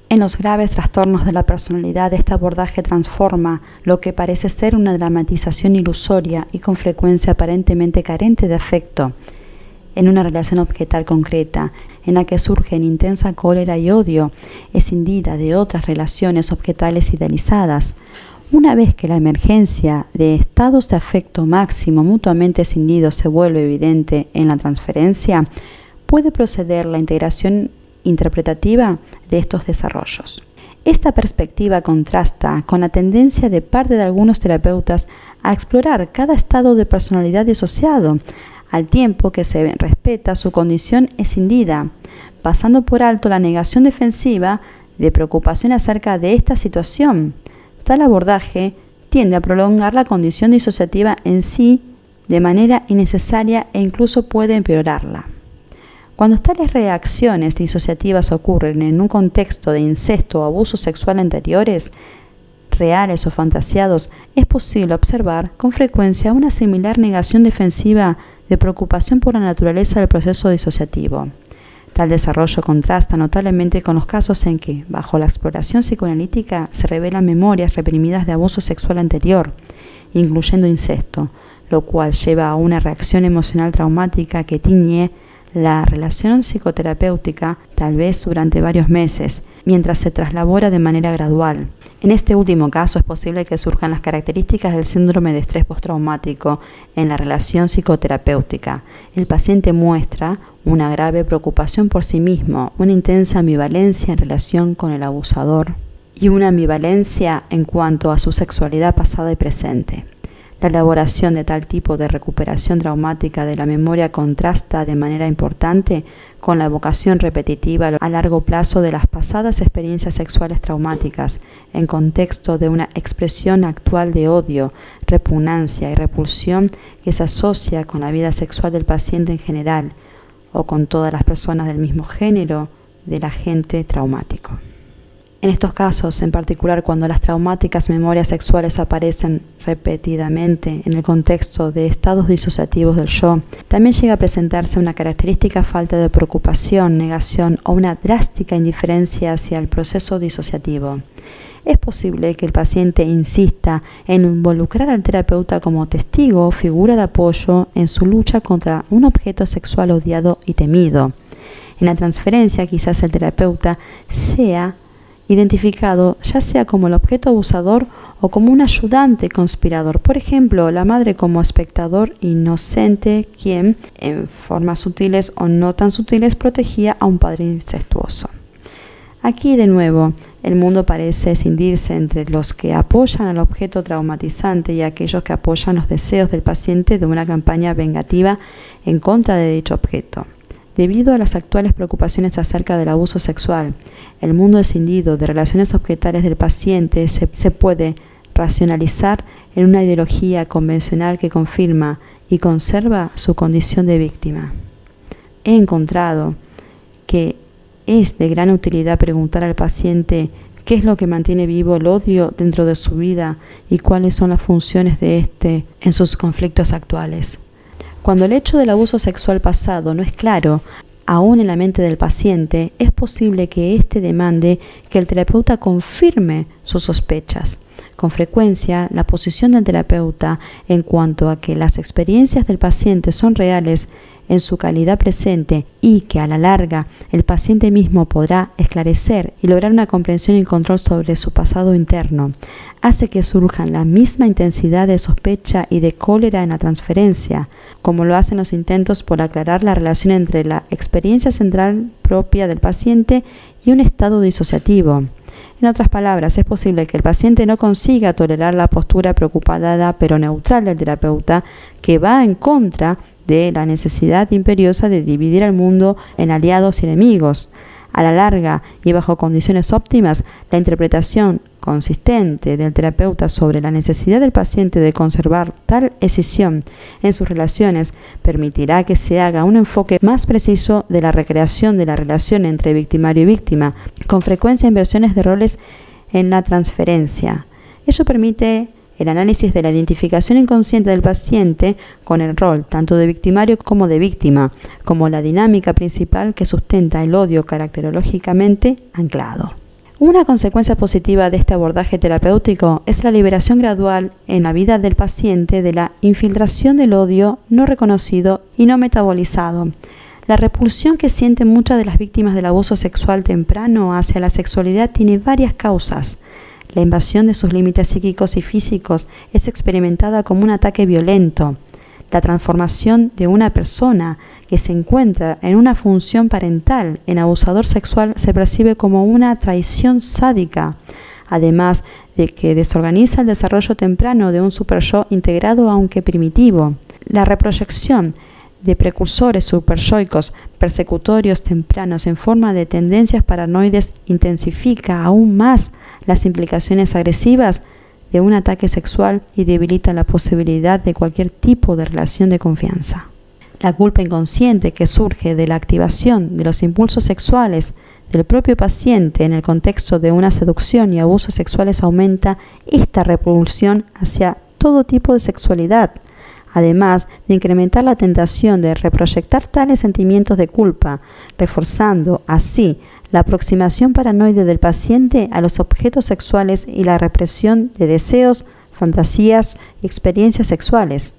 En los graves trastornos de la personalidad, este abordaje transforma lo que parece ser una dramatización ilusoria y con frecuencia aparentemente carente de afecto en una relación objetal concreta, en la que surgen intensa cólera y odio, escindida de otras relaciones objetales idealizadas. Una vez que la emergencia de estados de afecto máximo mutuamente escindidos se vuelve evidente en la transferencia, puede proceder la integración interpretativa de estos desarrollos. Esta perspectiva contrasta con la tendencia de parte de algunos terapeutas a explorar cada estado de personalidad disociado, al tiempo que se respeta su condición escindida, pasando por alto la negación defensiva de preocupación acerca de esta situación. Tal abordaje tiende a prolongar la condición disociativa en sí de manera innecesaria e incluso puede empeorarla. Cuando tales reacciones disociativas ocurren en un contexto de incesto o abuso sexual anteriores, reales o fantaseados, es posible observar con frecuencia una similar negación defensiva de preocupación por la naturaleza del proceso disociativo. Tal desarrollo contrasta notablemente con los casos en que, bajo la exploración psicoanalítica, se revelan memorias reprimidas de abuso sexual anterior, incluyendo incesto, lo cual lleva a una reacción emocional traumática que tiñe la relación psicoterapéutica, tal vez durante varios meses, mientras se traslabora de manera gradual. En este último caso es posible que surjan las características del síndrome de estrés postraumático en la relación psicoterapéutica. El paciente muestra una grave preocupación por sí mismo, una intensa ambivalencia en relación con el abusador y una ambivalencia en cuanto a su sexualidad pasada y presente. La elaboración de tal tipo de recuperación traumática de la memoria contrasta de manera importante con la evocación repetitiva a largo plazo de las pasadas experiencias sexuales traumáticas en contexto de una expresión actual de odio, repugnancia y repulsión que se asocia con la vida sexual del paciente en general o con todas las personas del mismo género del agente traumático. En estos casos, en particular cuando las traumáticas memorias sexuales aparecen repetidamente en el contexto de estados disociativos del yo, también llega a presentarse una característica falta de preocupación, negación o una drástica indiferencia hacia el proceso disociativo. Es posible que el paciente insista en involucrar al terapeuta como testigo o figura de apoyo en su lucha contra un objeto sexual odiado y temido. En la transferencia, quizás el terapeuta sea identificado ya sea como el objeto abusador o como un ayudante conspirador. Por ejemplo, la madre como espectador inocente quien, en formas sutiles o no tan sutiles, protegía a un padre incestuoso. Aquí, de nuevo, el mundo parece escindirse entre los que apoyan al objeto traumatizante y aquellos que apoyan los deseos del paciente de una campaña vengativa en contra de dicho objeto. Debido a las actuales preocupaciones acerca del abuso sexual, el mundo escindido de relaciones objetales del paciente se puede racionalizar en una ideología convencional que confirma y conserva su condición de víctima. He encontrado que es de gran utilidad preguntar al paciente qué es lo que mantiene vivo el odio dentro de su vida y cuáles son las funciones de éste en sus conflictos actuales. Cuando el hecho del abuso sexual pasado no es claro, aún en la mente del paciente, es posible que éste demande que el terapeuta confirme sus sospechas. Con frecuencia, la posición del terapeuta en cuanto a que las experiencias del paciente son reales en su calidad presente y que a la larga el paciente mismo podrá esclarecer y lograr una comprensión y control sobre su pasado interno, hace que surjan la misma intensidad de sospecha y de cólera en la transferencia, como lo hacen los intentos por aclarar la relación entre la experiencia central propia del paciente y un estado disociativo. En otras palabras, es posible que el paciente no consiga tolerar la postura preocupada pero neutral del terapeuta, que va en contra de la necesidad imperiosa de dividir al mundo en aliados y enemigos. A la larga y bajo condiciones óptimas, la interpretación consistente del terapeuta sobre la necesidad del paciente de conservar tal escisión en sus relaciones permitirá que se haga un enfoque más preciso de la recreación de la relación entre victimario y víctima, con frecuencia inversiones de roles en la transferencia. Ello permite el análisis de la identificación inconsciente del paciente con el rol tanto de victimario como de víctima, como la dinámica principal que sustenta el odio caracterológicamente anclado. Una consecuencia positiva de este abordaje terapéutico es la liberación gradual en la vida del paciente de la infiltración del odio no reconocido y no metabolizado. La repulsión que sienten muchas de las víctimas del abuso sexual temprano hacia la sexualidad tiene varias causas. La invasión de sus límites psíquicos y físicos es experimentada como un ataque violento. La transformación de una persona que se encuentra en una función parental en abusador sexual se percibe como una traición sádica, además de que desorganiza el desarrollo temprano de un superyo integrado aunque primitivo. La reproyección de precursores superyoicos persecutorios tempranos en forma de tendencias paranoides intensifica aún más las implicaciones agresivas de un ataque sexual y debilita la posibilidad de cualquier tipo de relación de confianza. La culpa inconsciente que surge de la activación de los impulsos sexuales del propio paciente en el contexto de una seducción y abusos sexuales aumenta esta repulsión hacia todo tipo de sexualidad, además de incrementar la tentación de reproyectar tales sentimientos de culpa, reforzando así la aproximación paranoide del paciente a los objetos sexuales y la represión de deseos, fantasías y experiencias sexuales.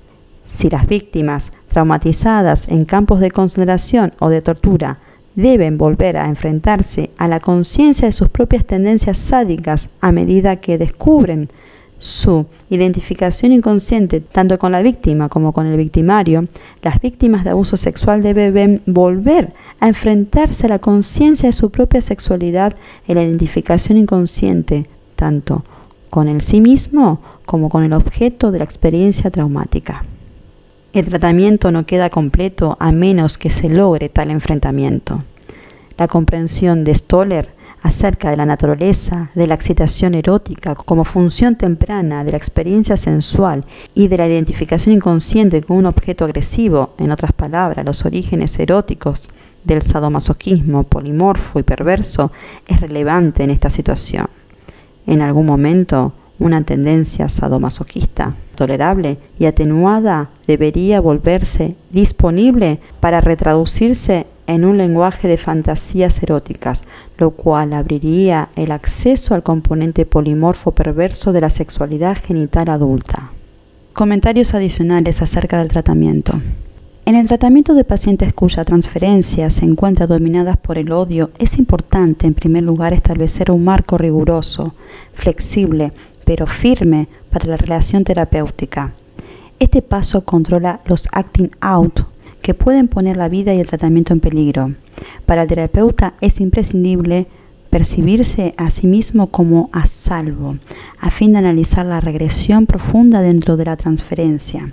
Si las víctimas traumatizadas en campos de concentración o de tortura deben volver a enfrentarse a la conciencia de sus propias tendencias sádicas a medida que descubren su identificación inconsciente tanto con la víctima como con el victimario, las víctimas de abuso sexual deben volver a enfrentarse a la conciencia de su propia sexualidad en la identificación inconsciente, tanto con el sí mismo como con el objeto de la experiencia traumática. El tratamiento no queda completo a menos que se logre tal enfrentamiento. La comprensión de Stoller acerca de la naturaleza de la excitación erótica como función temprana de la experiencia sensual y de la identificación inconsciente con un objeto agresivo, en otras palabras, los orígenes eróticos del sadomasoquismo polimorfo y perverso, es relevante en esta situación. En algún momento, una tendencia sadomasoquista tolerable y atenuada debería volverse disponible para retraducirse en un lenguaje de fantasías eróticas, lo cual abriría el acceso al componente polimorfo perverso de la sexualidad genital adulta. Comentarios adicionales acerca del tratamiento. En el tratamiento de pacientes cuya transferencia se encuentra dominadas por el odio, es importante en primer lugar establecer un marco riguroso, flexible, pero firme para la relación terapéutica. Este paso controla los acting out, que pueden poner la vida y el tratamiento en peligro. Para el terapeuta es imprescindible percibirse a sí mismo como a salvo, a fin de analizar la regresión profunda dentro de la transferencia.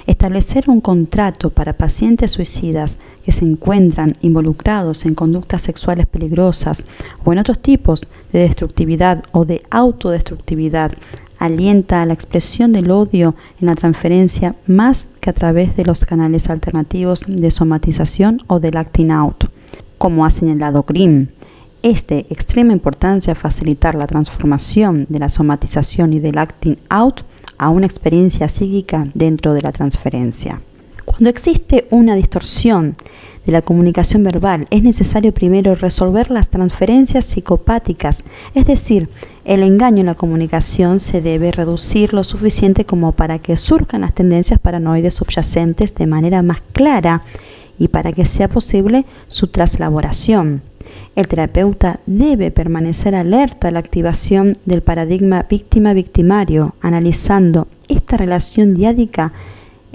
Establecer un contrato para pacientes suicidas que se encuentran involucrados en conductas sexuales peligrosas o en otros tipos de destructividad o de autodestructividad alienta a la expresión del odio en la transferencia más que a través de los canales alternativos de somatización o del acting out, como ha señalado Grimm. Es de extrema importancia facilitar la transformación de la somatización y del acting out a una experiencia psíquica dentro de la transferencia. Cuando existe una distorsión de la comunicación verbal, es necesario primero resolver las transferencias psicopáticas, es decir, el engaño en la comunicación se debe reducir lo suficiente como para que surjan las tendencias paranoides subyacentes de manera más clara y para que sea posible su traslaboración. El terapeuta debe permanecer alerta a la activación del paradigma víctima-victimario, analizando esta relación diádica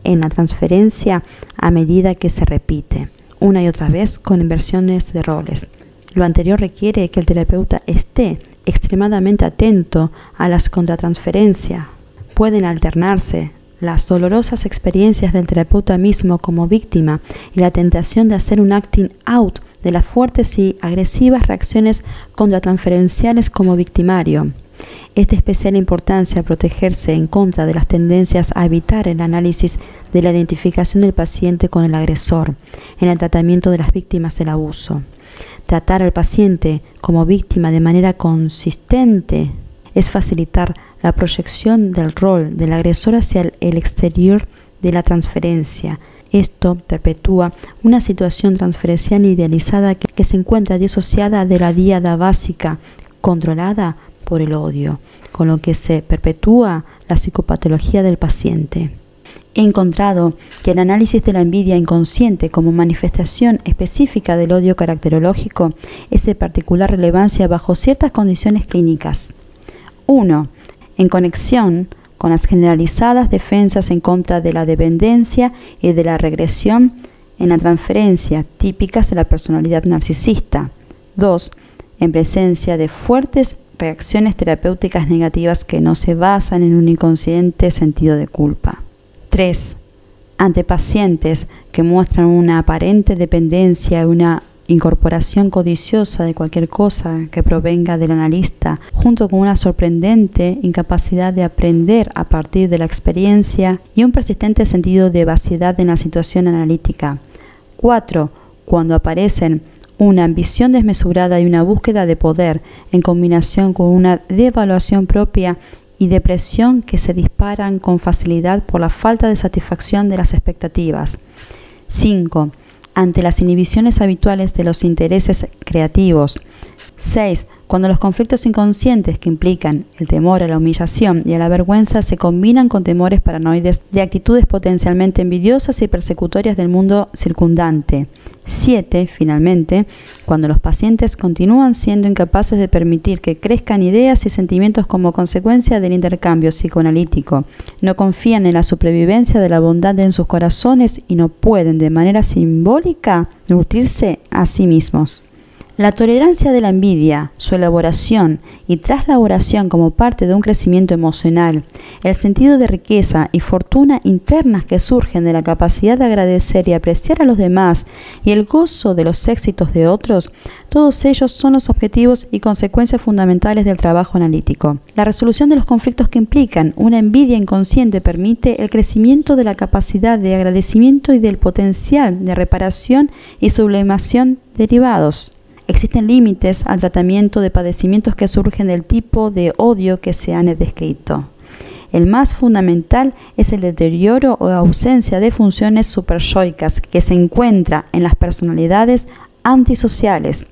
en la transferencia a medida que se repite, una y otra vez con inversiones de roles. Lo anterior requiere que el terapeuta esté extremadamente atento a las contratransferencias. Pueden alternarse las dolorosas experiencias del terapeuta mismo como víctima y la tentación de hacer un acting out de las fuertes y agresivas reacciones contratransferenciales como victimario. Es de especial importancia protegerse en contra de las tendencias a evitar el análisis de la identificación del paciente con el agresor en el tratamiento de las víctimas del abuso. Tratar al paciente como víctima de manera consistente es facilitar la proyección del rol del agresor hacia el exterior de la transferencia. Esto perpetúa una situación transferencial idealizada que se encuentra disociada de la diada básica, controlada por el odio, con lo que se perpetúa la psicopatología del paciente. He encontrado que el análisis de la envidia inconsciente como manifestación específica del odio caracterológico es de particular relevancia bajo ciertas condiciones clínicas. 1. En conexión con las generalizadas defensas en contra de la dependencia y de la regresión en la transferencia típicas de la personalidad narcisista. 2. En presencia de fuertes reacciones terapéuticas negativas que no se basan en un inconsciente sentido de culpa. 3. Ante pacientes que muestran una aparente dependencia y una incorporación codiciosa de cualquier cosa que provenga del analista, junto con una sorprendente incapacidad de aprender a partir de la experiencia y un persistente sentido de vaciedad en la situación analítica. 4. Cuando aparecen una ambición desmesurada y una búsqueda de poder en combinación con una devaluación propia y depresión que se disparan con facilidad por la falta de satisfacción de las expectativas. 5. Ante las inhibiciones habituales de los intereses creativos. 6. Cuando los conflictos inconscientes que implican el temor a la humillación y a la vergüenza se combinan con temores paranoides de actitudes potencialmente envidiosas y persecutorias del mundo circundante. 7. Finalmente, cuando los pacientes continúan siendo incapaces de permitir que crezcan ideas y sentimientos como consecuencia del intercambio psicoanalítico, no confían en la supervivencia de la bondad en sus corazones y no pueden de manera simbólica nutrirse a sí mismos. La tolerancia de la envidia, su elaboración y traslaboración como parte de un crecimiento emocional, el sentido de riqueza y fortuna internas que surgen de la capacidad de agradecer y apreciar a los demás y el gozo de los éxitos de otros, todos ellos son los objetivos y consecuencias fundamentales del trabajo analítico. La resolución de los conflictos que implican una envidia inconsciente permite el crecimiento de la capacidad de agradecimiento y del potencial de reparación y sublimación derivados. Existen límites al tratamiento de padecimientos que surgen del tipo de odio que se han descrito. El más fundamental es el deterioro o ausencia de funciones superyoicas que se encuentra en las personalidades antisociales.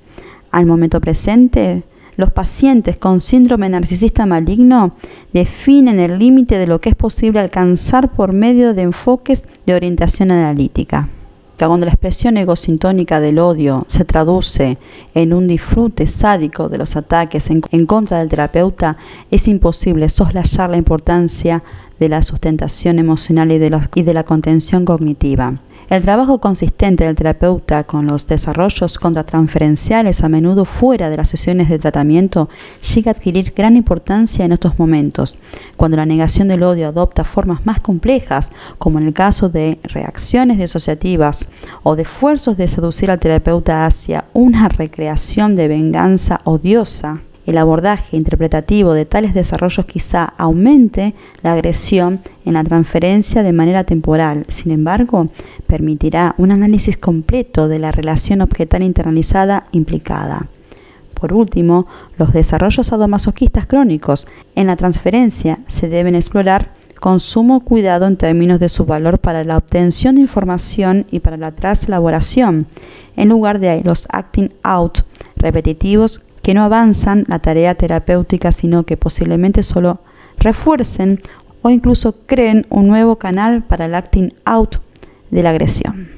Al momento presente, los pacientes con síndrome narcisista maligno definen el límite de lo que es posible alcanzar por medio de enfoques de orientación analítica. Cuando la expresión egosintónica del odio se traduce en un disfrute sádico de los ataques en contra del terapeuta, es imposible soslayar la importancia de la sustentación emocional y de la contención cognitiva. El trabajo consistente del terapeuta con los desarrollos contratransferenciales, a menudo fuera de las sesiones de tratamiento, llega a adquirir gran importancia en estos momentos, cuando la negación del odio adopta formas más complejas, como en el caso de reacciones disociativas o de esfuerzos de seducir al terapeuta hacia una recreación de venganza odiosa. El abordaje interpretativo de tales desarrollos quizá aumente la agresión en la transferencia de manera temporal. Sin embargo, permitirá un análisis completo de la relación objetal internalizada implicada. Por último, los desarrollos sadomasoquistas crónicos en la transferencia se deben explorar con sumo cuidado en términos de su valor para la obtención de información y para la traslaboración, en lugar de los acting out repetitivos que no avanzan la tarea terapéutica, sino que posiblemente solo refuercen o incluso creen un nuevo canal para el acting out de la agresión.